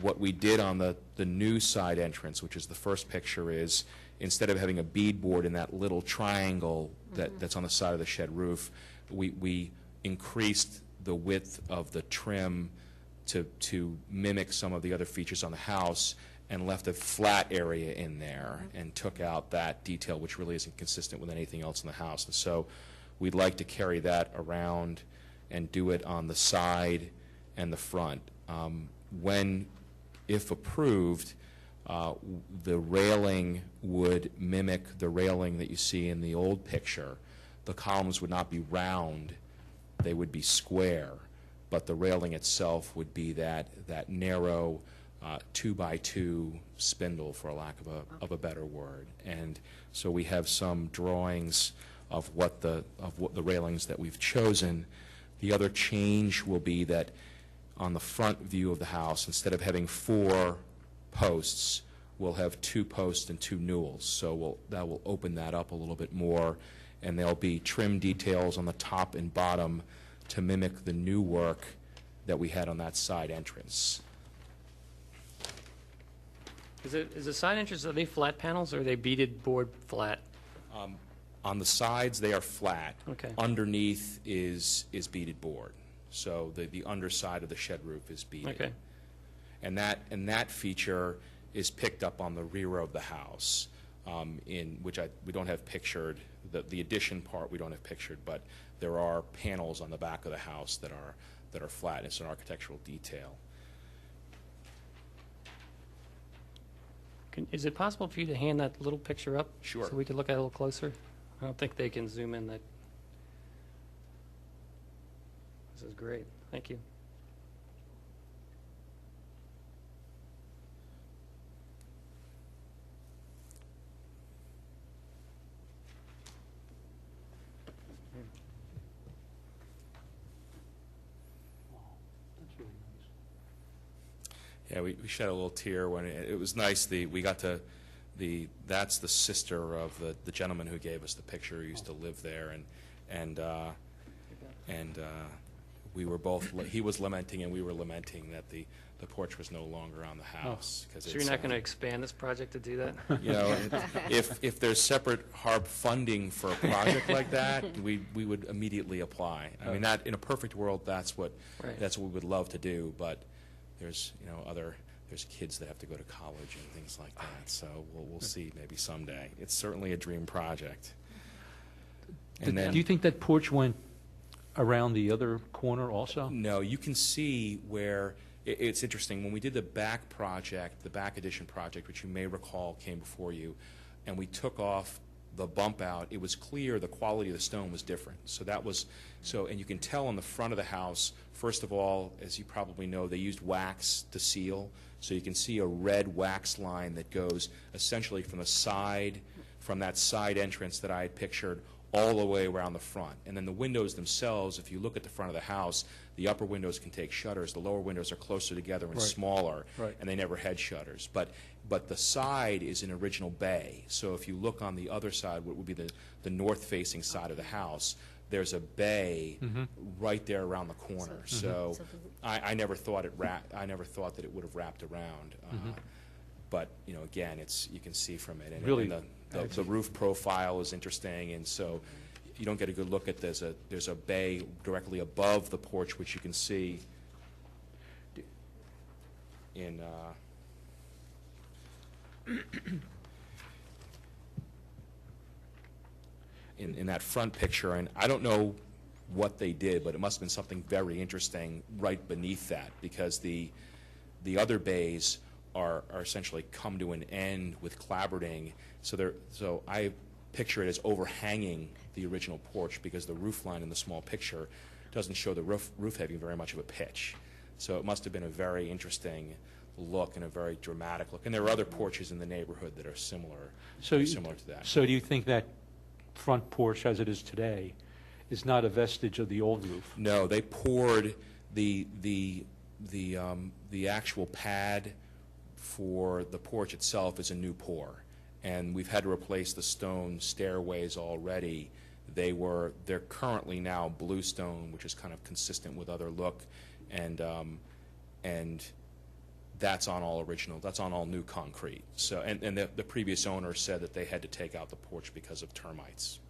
L: what we did on the new side entrance, which is the first picture, is instead of having a beadboard in that little triangle that's on the side of the shed roof, we increased the width of the trim to mimic some of the other features on the house, and left a flat area in there and took out that detail, which really isn't consistent with anything else in the house. And so we'd like to carry that around and do it on the side and the front. If approved, the railing would mimic the railing that you see in the old picture. The columns would not be round, they would be square, but the railing itself would be that narrow 2-by-2 spindle, for lack of a better word. And so we have some drawings of what the railings that we've chosen. The other change will be that on the front view of the house, instead of having 4 posts, we'll have 2 posts and 2 newels. So that will open that up a little bit more, and there'll be trim details on the top and bottom to mimic the new work that we had on that side entrance.
A: Is the side entrance, are they flat panels or are they beaded board flat?
L: On the sides, they are flat.
A: Okay.
L: Underneath is beaded board. So the underside of the shed roof is beaded.
A: Okay.
L: And that feature is picked up on the rear of the house, in which we don't have pictured. The addition part we don't have pictured, but there are panels on the back of the house that are flat. It's an architectural detail.
A: Is it possible for you to hand that little picture up?
L: Sure.
A: So we could look at it a little closer? I don't think they can zoom in that. This is great. Thank you.
L: Yeah, we shed a little tear when it was nice. We got to that's the sister of the gentleman who gave us the picture, who used to live there, and we were both, he was lamenting and we were lamenting that the porch was no longer on the house.
A: So you're not going to expand this project to do that?
L: You know, if there's separate Harb funding for a project like that, we would immediately apply. I mean, that in a perfect world, that's what we would love to do, but there's there's kids that have to go to college and things like that. So we'll see maybe someday. It's certainly a dream project. And then,
E: do you think that porch went around the other corner also?
L: No, you can see where it's interesting. When we did the back project, the back addition project, which you may recall came before you, and we took off the bump out, it was clear the quality of the stone was different. So that was, and you can tell on the front of the house, first of all, as you probably know, they used wax to seal. So you can see a red wax line that goes essentially from the side, from that side entrance that I had pictured, all the way around the front. And then the windows themselves, if you look at the front of the house, the upper windows can take shutters. The lower windows are closer together and
E: Right.
L: smaller,
E: Right.
L: and they never had shutters. But the side is an original bay. So if you look on the other side, what would be the north-facing side of the house, there's a bay right there around the corner. So I never thought I never thought that it would have wrapped around. But again, you can see from it, and
E: Really,
L: the roof profile is interesting, and so you don't get a good look at there's a bay directly above the porch, which you can see in in that front picture. And I don't know what they did, but it must have been something very interesting right beneath that, because the other bays are essentially come to an end with clapboarding. So I picture it as overhanging the original porch, because the roof line in the small picture doesn't show the roof having very much of a pitch. So it must have been a very interesting look and a very dramatic look. And there are other porches in the neighborhood that are similar to that.
E: So do you think that front porch, as it is today, is not a vestige of the old roof?
L: No, they poured the actual pad for the porch itself is a new pour, and we've had to replace the stone stairways already. They're currently now blue stone, which is kind of consistent with other look, and that's on all original. That's on all new concrete. So and the previous owner said that they had to take out the porch because of termites.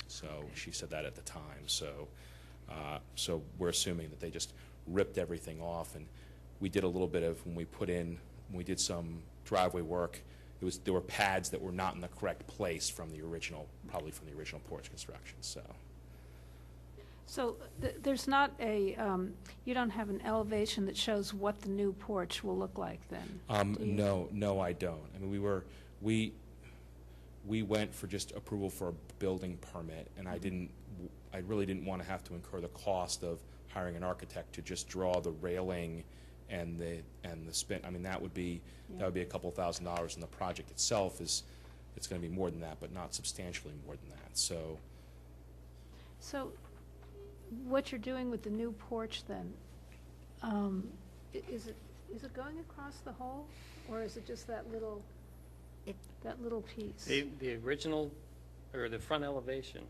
L: So she said that at the time. So we're assuming that they just ripped everything off, and we did a little bit of when we did some driveway work. There were pads that were not in the correct place probably from the original porch construction.
J: So there's not you don't have an elevation that shows what the new porch will look like then? Do you?
L: No, I don't. I mean, we went for just approval for a building permit, and I really didn't want to have to incur the cost of hiring an architect to just draw the railing and the spin. I mean, that would be a couple $1,000, and the project itself it's going to be more than that, but not substantially more than that. So
J: what you're doing with the new porch then, is it going across the whole, or is it just that little piece?
A: The original, or the front elevation,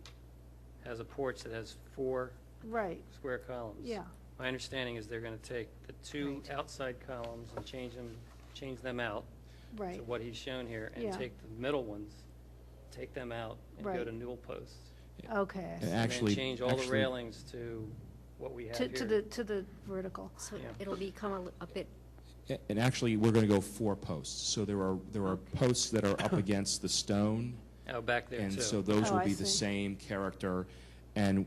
A: has a porch that has 4
J: Right,
A: square columns.
J: yeah.
A: My understanding is they're going to take the 2 outside columns and change them out
J: Right.
A: to what he's shown here, and
J: Yeah.
A: take the middle ones, take them out, and go
J: Right.
A: to newel posts.
J: Okay.
L: And
A: And then change all the railings to what we have here.
J: To the vertical.
D: So
A: Yeah.
D: it'll become a bit,
L: and actually, we're going to go 4 posts. So there are posts that are up against the stone.
A: Oh, back there,
L: And
A: too.
L: so those
J: Oh,
L: will
J: I
L: be the
J: see.
L: same character, and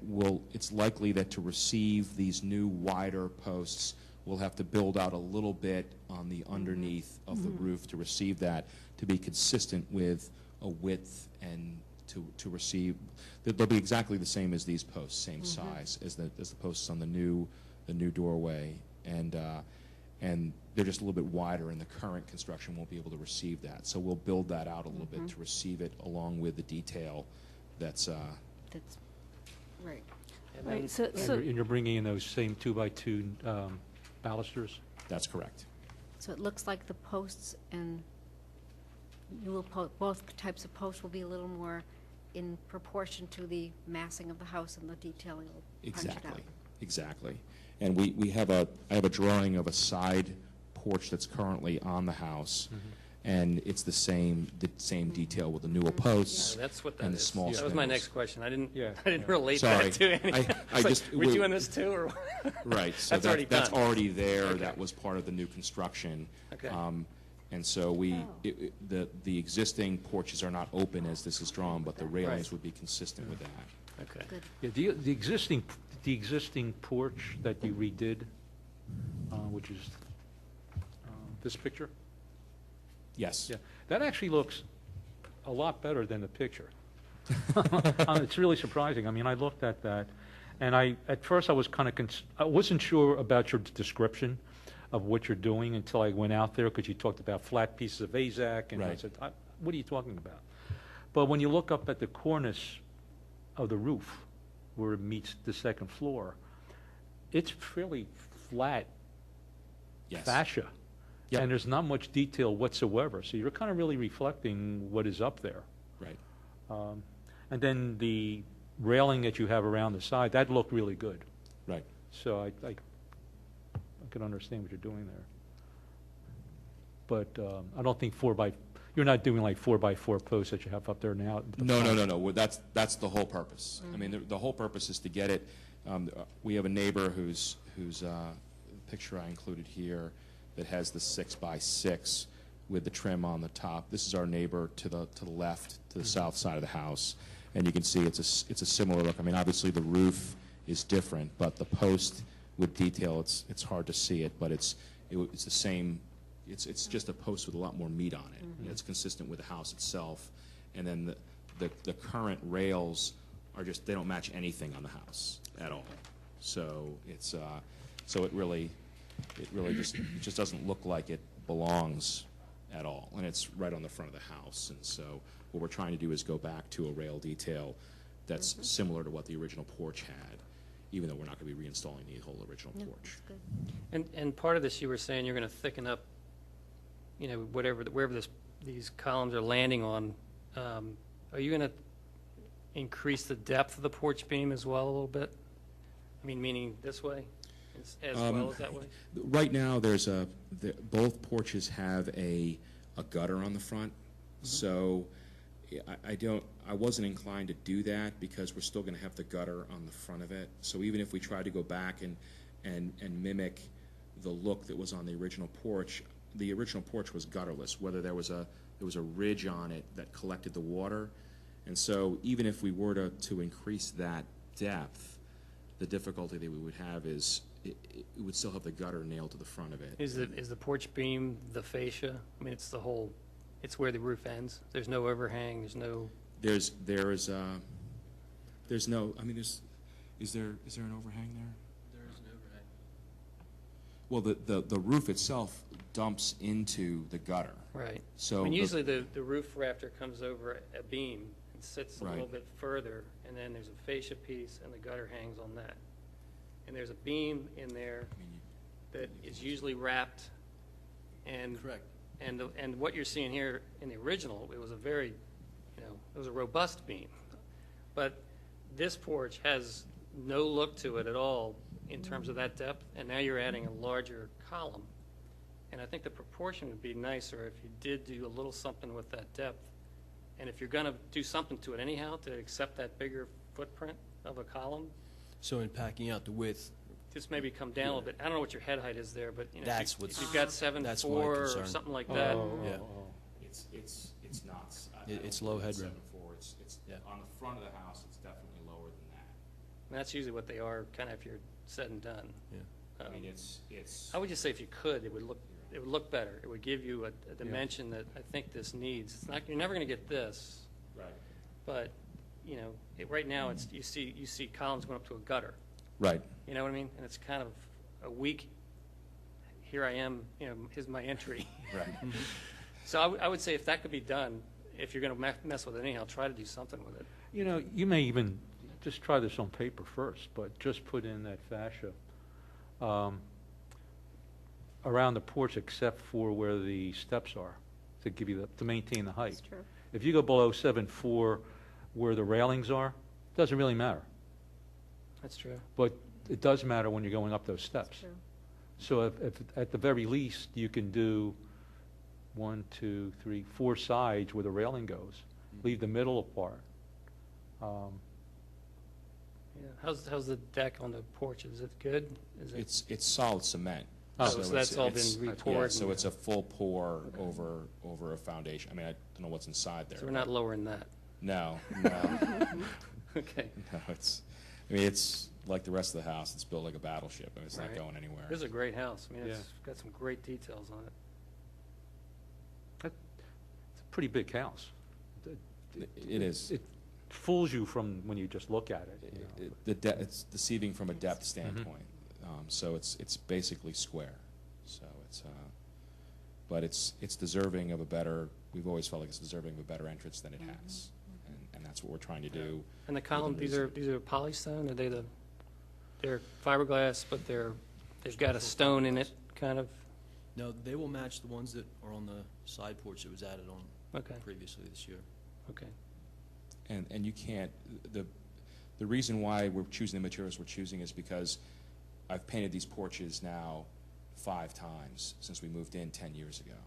L: it's likely that to receive these new wider posts, we'll have to build out a little bit on the underneath of the roof to receive that, to be consistent with a width and to receive. They'll be exactly the same as these posts, same size as the posts on the new doorway, and they're just a little bit wider, and the current construction won't be able to receive that. So we'll build that out a little bit to receive it, along with the detail that's
D: that's, right.
A: And then-
J: Right, so,
E: And you're bringing in those same 2x2 balusters?
L: that's correct.
D: So it looks like the posts and both types of posts will be a little more in proportion to the massing of the house and the detailing will punch it out.
L: Exactly. And I have a drawing of a side porch that's currently on the house, and it's the same detail with the newel posts
A: Yeah, that's what that
L: and the
A: is.
L: small
A: That was my
L: spindles.
A: next question. I didn't
E: Yeah.
A: relate
L: Sorry.
A: that to anything.
L: I
A: It's like,
L: just-
A: we're doing this too, or?
L: Right, so
A: That's already
L: that's
A: done.
L: already there.
A: Okay.
L: That was part of the new construction.
A: Okay.
L: And so the existing porches are not open as this is drawn, but the railings
A: Right.
L: would be consistent with that.
A: Okay.
D: Good.
E: Yeah, the existing porch that you redid, which is this picture?
L: Yes.
E: Yeah, that actually looks a lot better than the picture. It's really surprising. I mean, I looked at that, and at first I was kind of, I wasn't sure about your description of what you're doing until I went out there, because you talked about flat pieces of AZAC, and I
L: Right.
E: said, what are you talking about? But when you look up at the cornice of the roof, where it meets the second floor, it's fairly flat
L: Yes.
E: fascia.
L: Yep.
E: And there's not much detail whatsoever, so you're kind of really reflecting what is up there.
L: Right.
E: And then the railing that you have around the side, that looked really good.
L: Right.
E: So I can understand what you're doing there. But I don't think you're not doing like 4x4 posts that you have up there now. at the
L: No,
E: front.
L: no. That's the whole purpose. I mean, the whole purpose is to get it. We have a neighbor whose picture I included here that has the 6x6 with the trim on the top. This is our neighbor to the left, to the south side of the house, and you can see it's a similar look. I mean, obviously the roof is different, but the post with detail, it's hard to see it, but it's the same. It's just a post with a lot more meat on it. It's consistent with the house itself, and then the current rails are just, they don't match anything on the house at all. So it's it really just doesn't look like it belongs at all, and it's right on the front of the house. And so what we're trying to do is go back to a rail detail that's similar to what the original porch had, even though we're not going to be reinstalling the whole original
D: No,
L: porch.
D: that's good.
A: And part of this, you were saying you're going to thicken up, wherever these columns are landing on. Are you going to increase the depth of the porch beam as well a little bit? I mean, meaning this way as well as that way?
L: Right now, both porches have a gutter on the front, so I wasn't inclined to do that because we're still going to have the gutter on the front of it. So even if we tried to go back and mimic the look that was on the original porch was gutterless, whether there was a ridge on it that collected the water. And so even if we were to increase that depth, the difficulty that we would have is it would still have the gutter nailed to the front of it.
A: Is the porch beam the fascia? I mean, it's where the roof ends. There's no overhang. There's no.
L: There's no. I mean, is there an overhang there?
C: There is an overhang.
L: Well, the roof itself dumps into the gutter.
A: Right.
L: So
A: I mean, usually the roof rafter comes over a beam and sits a little
L: Right.
A: bit further, and then there's a fascia piece, and the gutter hangs on that. And there's a beam in there that is usually wrapped, and
C: Correct.
A: and what you're seeing here in the original, it was a very, it was a robust beam, but this porch has no look to it at all in terms of that depth, and now you're adding a larger column. And I think the proportion would be nicer if you did do a little something with that depth. And if you're going to do something to it anyhow, to accept that bigger footprint of a column,
M: So in packing out the width,
A: just maybe come down a little bit. I don't know what your head height is there, but
M: That's
A: if
M: what's-
A: you've got
M: that's
A: 7.4
M: my
A: or
M: concern.
A: something like that,
M: yeah.
L: It's not.
M: It's low headroom.
L: 7.4. It's
M: Yeah.
L: on the front of the house. It's definitely lower than that.
A: and that's usually what they are, kind of if you're said and done.
M: Yeah.
L: I mean, it's.
A: I would just say if you could, it would look better. It would give you a dimension that I think this needs. It's not, you're never going to get this,
L: Right.
A: but right now it's you see columns going up to a gutter.
L: Right.
A: You know what I mean? And it's kind of a weak. Here I am. Here's my entry.
L: Right.
A: So I would say if that could be done, if you're going to mess with it anyhow, try to do something with it.
E: You may even just try this on paper first, but just put in that fascia around the porch except for where the steps are to maintain the height.
D: That's true.
E: If you go below 7.4 where the railings are, it doesn't really matter.
A: That's true.
E: But it does matter when you're going up those steps.
D: True.
E: So if at the very least you can do 1, 2, 3, 4 sides where the railing goes, leave the middle apart.
A: Yeah. How's the deck on the porch? Is it good? Is it?
L: It's solid cement.
A: Oh, so that's all
L: it's-
A: been
L: yeah,
A: re-poured
L: so
A: and-
L: it's a full pour over a foundation. I mean, I don't know what's inside there.
A: So we're not lowering that.
L: No.
A: Okay.
L: No, it's like the rest of the house. It's built like a battleship. I mean, it's not
A: Right.
L: going anywhere.
A: This is a great house. I mean, it's
E: Yeah.
A: got some great details on it.
E: It's a pretty big house.
L: It is.
E: It fools you from when you just look at it. You know.
L: It's deceiving from a depth standpoint. So it's basically square. So but it's deserving of a better. We've always felt like it's deserving of a better entrance than it has, and that's what we're trying to do.
A: And the column, these are polystone, are they they're fiberglass, but they've got a stone in it, kind of?
M: No, they will match the ones that are on the side porch that was added on
A: Okay,
M: previously this year.
A: okay.
L: And you can't, the reason why we're choosing the materials we're choosing is because I've painted these porches now 5 times since we moved in 10 years ago.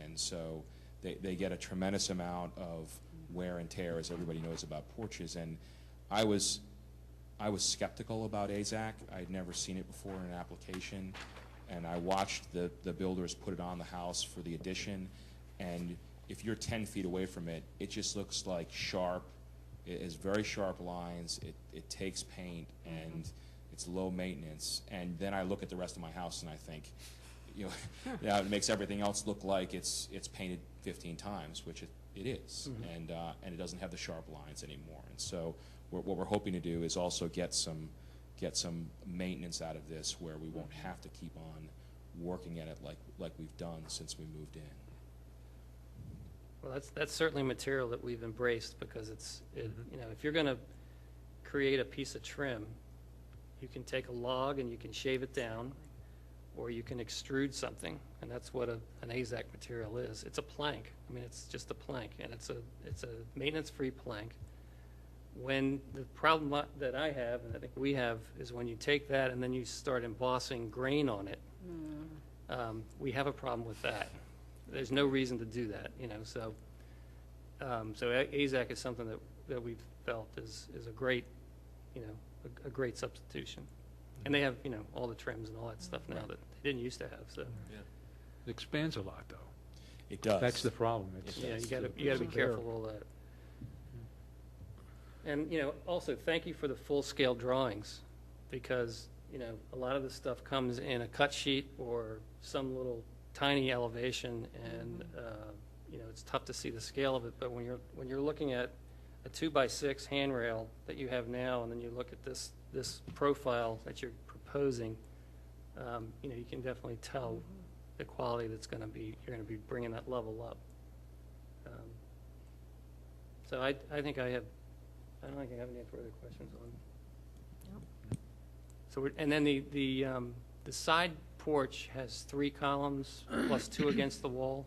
L: And so they get a tremendous amount of wear and tear, as everybody knows about porches. And I was skeptical about AZAC. I had never seen it before in an application. And I watched the builders put it on the house for the addition. And if you're 10 feet away from it, it just looks like sharp. It has very sharp lines. It takes paint, and it's low maintenance. And then I look at the rest of my house and I think, yeah, it makes everything else look like it's painted 15 times, which it is, and it doesn't have the sharp lines anymore. And so what we're hoping to do is also get some maintenance out of this, where we won't have to keep on working at it like we've done since we moved in.
A: Well, that's certainly material that we've embraced, because if you're going to create a piece of trim, you can take a log and you can shave it down, or you can extrude something, and that's what an AZAC material is. It's a plank. I mean, it's just a plank, and it's a maintenance-free plank. When the problem that I have, and I think we have, is when you take that and then you start embossing grain on it, we have a problem with that. There's no reason to do that, so AZAC is something that we've felt is a great, a great substitution. And they have, all the trims and all that stuff now that they didn't used to have, so.
M: Yeah.
E: It expands a lot, though.
L: It does.
E: That's the problem.
A: Yeah, you gotta be careful of all that. And, also, thank you for the full-scale drawings, because, a lot of this stuff comes in a cut sheet or some little tiny elevation, and, it's tough to see the scale of it. But when you're looking at a 2x6 handrail that you have now, and then you look at this profile that you're proposing, you can definitely tell the quality that's you're going to be bringing that level up. So I don't think I have any further questions on.
D: Nope.
A: So and then the side porch has 3 columns plus 2 against the wall.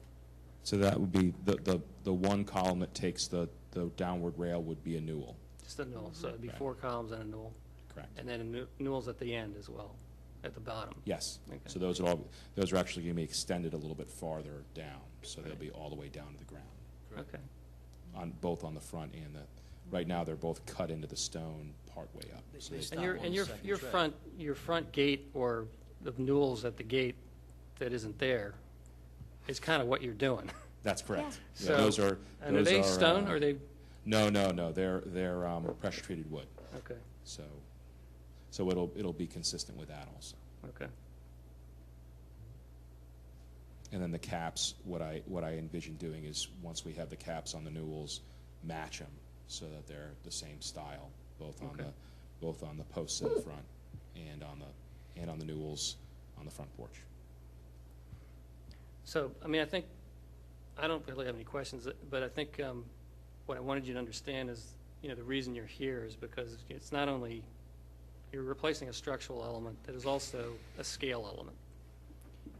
L: So that would be the one column that takes the downward rail would be a newel.
A: Just a newel, so it'd be
L: Right.
A: 4 columns and a newel.
L: Correct.
A: And then newels at the end as well, at the bottom.
L: Yes.
A: Okay.
L: So those are actually going to be extended a little bit farther down, so they'll be all the way down to the ground,
A: Okay.
L: both on the front and the. Right now, they're both cut into the stone partway up. So
M: They
L: they-
M: stop
A: And
M: on the
A: your
M: second tray.
A: front gate, or the newels at the gate that isn't there, is kind of what you're doing.
L: That's correct.
A: So-
L: Yeah, those are.
A: And are they stone, or are they?
L: No. They're pressure treated wood.
A: Okay,
L: So it'll be consistent with that also.
A: okay.
L: And then the caps, what I envision doing is, once we have the caps on the newels, match them so that they're the same style, both on
A: Okay.
L: the posts in the front and on the newels on the front porch.
A: So, I mean, I don't really have any questions, but I think what I wanted you to understand is, the reason you're here is because it's not only, you're replacing a structural element, that is also a scale element.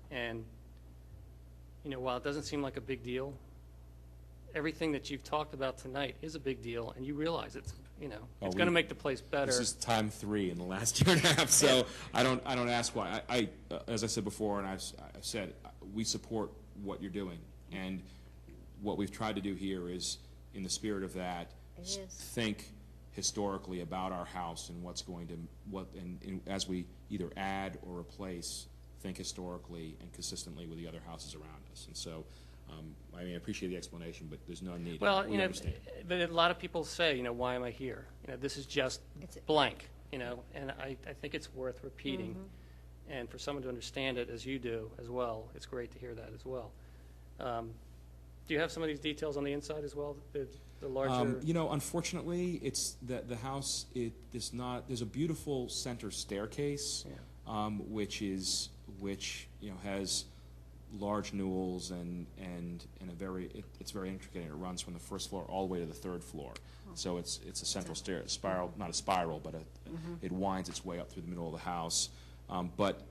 A: And, while it doesn't seem like a big deal, everything that you've talked about tonight is a big deal, and you realize it's going to make the place better.
L: This is time 3 in the last year and a half, so I don't ask why. I as I said before, and I've said, we support what you're doing, and what we've tried to do here is, in the spirit of that,
D: It is.
L: think historically about our house and and as we either add or replace, think historically and consistently with the other houses around us. And so, I appreciate the explanation, but there's no need.
A: Well,
L: We understand.
A: but a lot of people say, why am I here? This is just
D: It's-
A: blank, and I think it's worth repeating. And for someone to understand it as you do as well, it's great to hear that as well. Do you have some of these details on the inside as well? The larger,
L: You know, unfortunately, it's the house, there's a beautiful center staircase,
A: yeah.
L: which you know, has large newels and a it's very intricate, and it runs from the first floor all the way to the third floor. So it's a central spiral, not a spiral, but it winds its way up through the middle of the house. But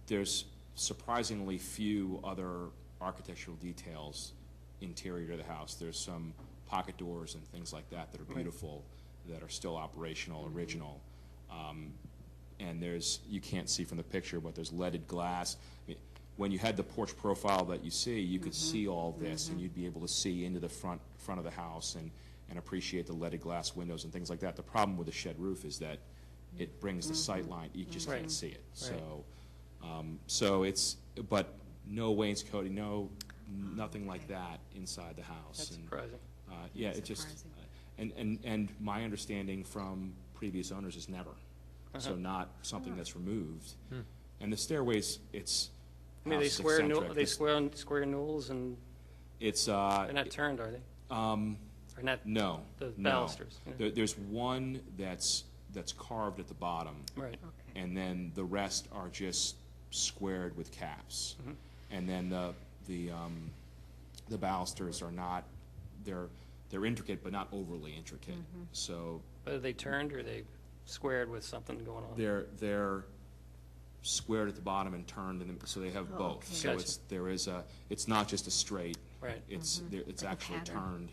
L: there's surprisingly few other architectural details interior to the house. There's some pocket doors and things like that that are beautiful, that are still operational, original. And you can't see from the picture, but there's leaded glass. When you had the porch profile that you see, you could see all this, and you'd be able to see into the front of the house and appreciate the leaded glass windows and things like that. The problem with the shed roof is that it brings the sight line, you just can't see it. So it's, but no wainscoting, nothing like that inside the house.
A: That's
L: And,
A: surprising.
L: yeah, it just, and my understanding from previous owners is never. So not something that's removed. And the stairways, it's,
A: I mean, they
L: house is
A: square,
L: eccentric.
A: they square newels, and
L: It's,
A: they're not turned, are they? Or not?
L: no,
A: The
L: no.
A: balusters, yeah.
L: There's one that's carved at the bottom,
A: Right.
L: and then the rest are just squared with caps. And then the balusters are not, they're intricate, but not overly intricate. So
A: But are they turned, or are they squared with something going on?
L: they're squared at the bottom and turned, so they have both.
D: okay.
L: So it's not just a straight.
A: Right.
L: It's
D: Like a
L: actually
D: pattern.
L: turned.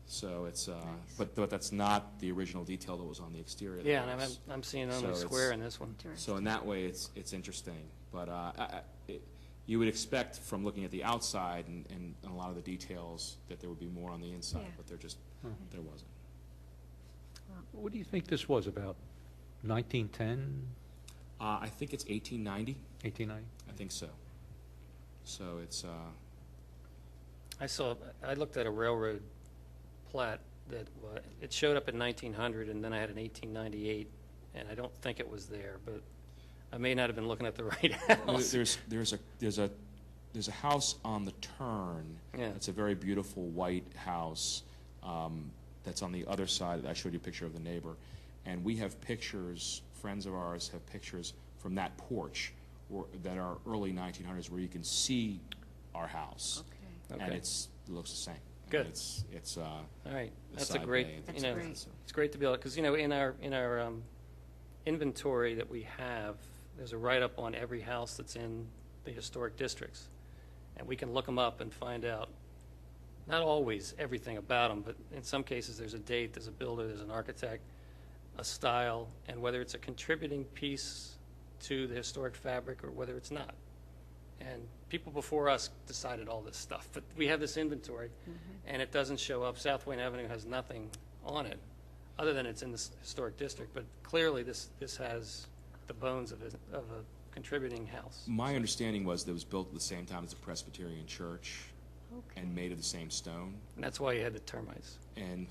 L: So it's but that's not the original detail that was on the exterior of the
A: Yeah, and
L: house.
A: I'm seeing
L: So
A: only
L: it's-
A: square in this one.
L: So in that way, it's interesting. But you would expect from looking at the outside and a lot of the details that there would be more on the inside,
D: Yeah.
L: but there wasn't.
E: What do you think this was, about 1910,
L: I think it's 1890.
E: 1890?
L: I think so. So it's
A: I looked at a railroad plat that, it showed up in 1900, and then I had an 1898, and I don't think it was there, but I may not have been looking at the right house.
L: there's a house on the turn.
A: Yeah.
L: It's a very beautiful white house that's on the other side. I showed you a picture of the neighbor, and we have pictures. Friends of ours have pictures from that porch that are early 1900s, where you can see our house, and
A: Okay.
L: it looks the same.
A: Good.
L: It's
A: All right,
L: the
A: that's a
L: side
A: great,
L: bay and
D: That's
L: things like
D: great.
L: that, so.
A: it's great to be able, because, in our inventory that we have, there's a write-up on every house that's in the historic districts. And we can look them up and find out, not always everything about them, but in some cases, there's a date, there's a builder, there's an architect, a style, and whether it's a contributing piece to the historic fabric or whether it's not. And people before us decided all this stuff, but we have this inventory, and it doesn't show up. South Wayne Avenue has nothing on it, other than it's in this historic district, but clearly this has the bones of a contributing house.
L: My understanding was that it was built at the same time as a Presbyterian church and made of the same stone.
A: And that's why you had the termites.
L: And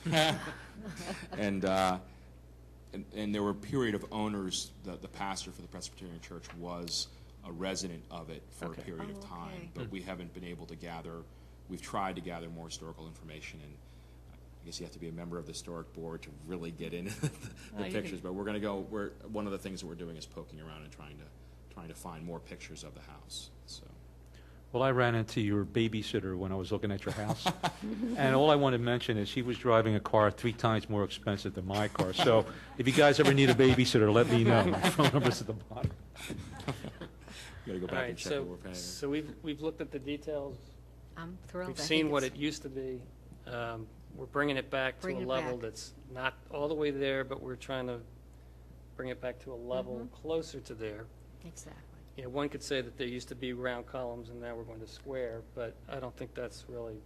L: and there were a period of owners. The pastor for the Presbyterian church was a resident of it for
A: Okay.
L: a period of time,
D: okay.
L: but we haven't been able to gather. We've tried to gather more historical information, and I guess you have to be a member of the historic board to really get into the
A: you can-
L: pictures. But we're going to go. One of the things that we're doing is poking around and trying to find more pictures of the house. So.
E: Well, I ran into your babysitter when I was looking at your house. And all I want to mention is he was driving a car 3 times more expensive than my car. So if you guys ever need a babysitter, let me know. My phone number's at the bottom.
L: You got to go
A: All
L: back
A: right,
L: and check what we're paying.
A: so we've looked at the details.
D: I'm thrilled.
A: We've
D: I
A: seen
D: think
A: what
D: it's-
A: it used to be. We're bringing it back to
D: Bring
A: a
D: it
A: level
D: back.
A: that's not all the way there, but we're trying to bring it back to a level closer to there.
D: Exactly.
A: Yeah, one could say that there used to be round columns and now we're going to square, but I don't think that's really,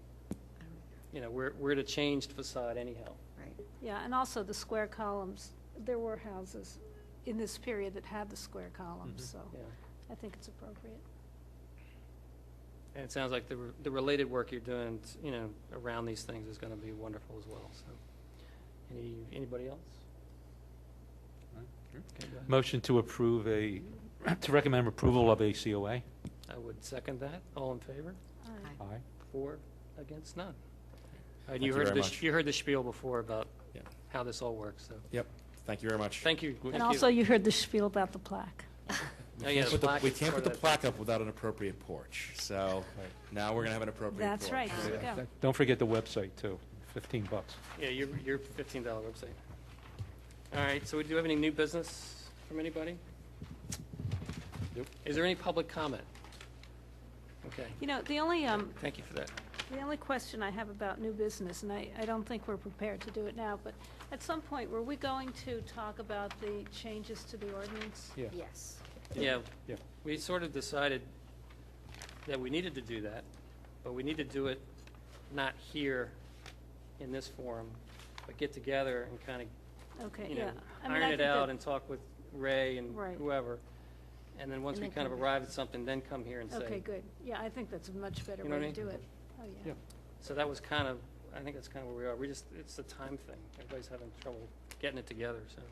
A: we're at a changed facade anyhow.
D: Right.
J: Yeah, and also the square columns, there were houses in this period that had the square columns, so
A: Yeah.
J: I think it's appropriate.
A: And it sounds like the related work you're doing, around these things is going to be wonderful as well, so. Anybody else? Okay, go ahead.
E: Motion to approve to recommend approval of a COA.
A: I would second that. All in favor?
D: Aye.
E: Aye.
A: 4 against none.
L: Thank you very much.
A: You heard the spiel before about
L: Yeah.
A: how this all works, so,
L: Yep, thank you very much.
A: thank you. Thank
J: And
A: you.
J: also, you heard the spiel about the plaque.
A: Oh, yeah, the plaque
L: We
A: is
L: can't
A: part
L: put the
A: of that.
L: plaque up without an appropriate porch, so now we're going to have an appropriate porch.
J: That's right, there we go.
E: Don't forget the website, too, $15.
A: Yeah, your $15 website. All right, so do you have any new business from anybody?
L: Nope.
A: Is there any public comment? Okay,
J: You know, the only,
A: thank you for that.
J: the only question I have about new business, and I don't think we're prepared to do it now, but at some point, were we going to talk about the changes to the ordinance?
E: Yeah.
D: Yes.
A: Yeah,
E: Yeah.
A: we sort of decided that we needed to do that, but we need to do it not here in this forum, but get together and kind of,
J: Okay,
A: you
J: yeah.
A: know,
J: I mean,
A: iron
J: I
A: it
J: think
A: out
J: that-
A: and talk with Ray and
J: Right.
A: whoever. And then once
D: And
A: we
D: then
A: kind of
D: come-
A: arrive at something, then come here and say.
J: Okay, good. Yeah, I think that's a much better
A: You know
J: way
A: what
J: to
A: I
J: do
A: mean?
J: it. Oh, yeah.
E: Yeah.
A: So that was kind of, I think that's kind of where we are. It's a time thing. Everybody's having trouble getting it together, so.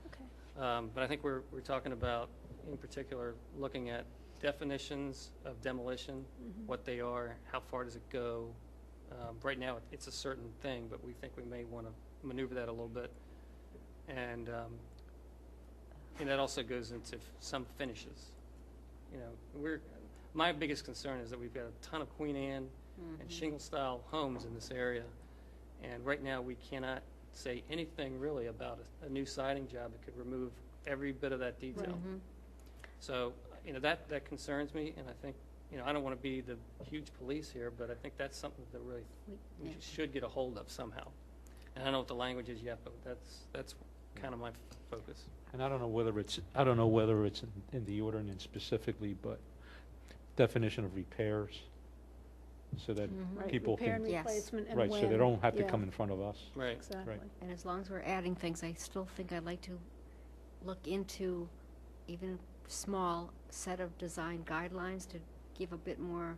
J: Okay.
A: But I think we're talking about, in particular, looking at definitions of demolition, what they are, how far does it go? Right now, it's a certain thing, but we think we may want to maneuver that a little bit. And that also goes into some finishes. You know, my biggest concern is that we've got a ton of Queen Anne and shingle-style homes in this area, and right now, we cannot say anything really about a new siding job that could remove every bit of that detail.
D: Mhm.
A: So, that concerns me, and I think, I don't want to be the huge police here, but I think that's something that really we
D: Yeah.
A: should get a hold of somehow. And I don't know what the language is yet, but that's kind of my focus.
E: And I don't know whether it's in the ordinance specifically, but definition of repairs, so that
J: Right,
E: people
J: repair
E: can,
J: and
D: Yes.
J: replacement and
E: right, so they
J: when.
E: don't have to
J: Yeah,
E: come in front of us.
A: Right.
J: Exactly.
D: And as long as we're adding things, I still think I'd like to look into even a small set of design guidelines to give a bit more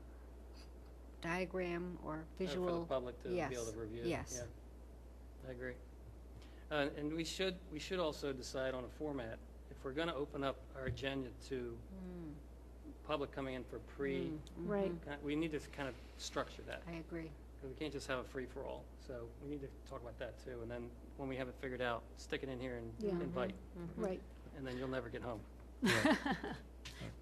D: diagram or
A: For the
D: visual.
A: public to be able
D: Yes,
A: to review.
D: yes.
A: Yeah, I agree. And we should also decide on a format. If we're going to open up our agenda to public coming in for
J: Right.
A: we need to kind of structure that.
D: I agree.
A: Because we can't just have a free-for-all. So we need to talk about that too. And then when we have it figured out, stick it in here and
J: Yeah.
A: invite.
J: Right.
A: And then you'll never get home.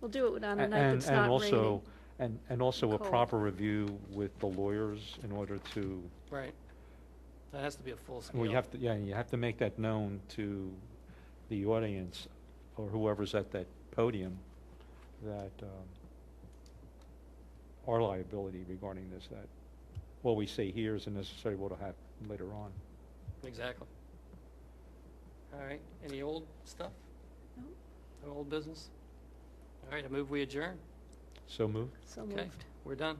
J: We'll do it on a
E: And,
J: night that's not
E: also,
J: raining.
E: and also a
J: Cold.
E: proper review with the lawyers in order to,
A: Right. That has to be a full scale.
E: well, you have to make that known to the audience or whoever's at that podium, that our liability regarding this, that what we say here isn't necessarily what will happen later on.
A: Exactly. All right. Any old stuff?
J: No.
A: No old business? All right, I move we adjourn.
E: So moved.
J: So
A: Okay,
J: moved.
A: we're done.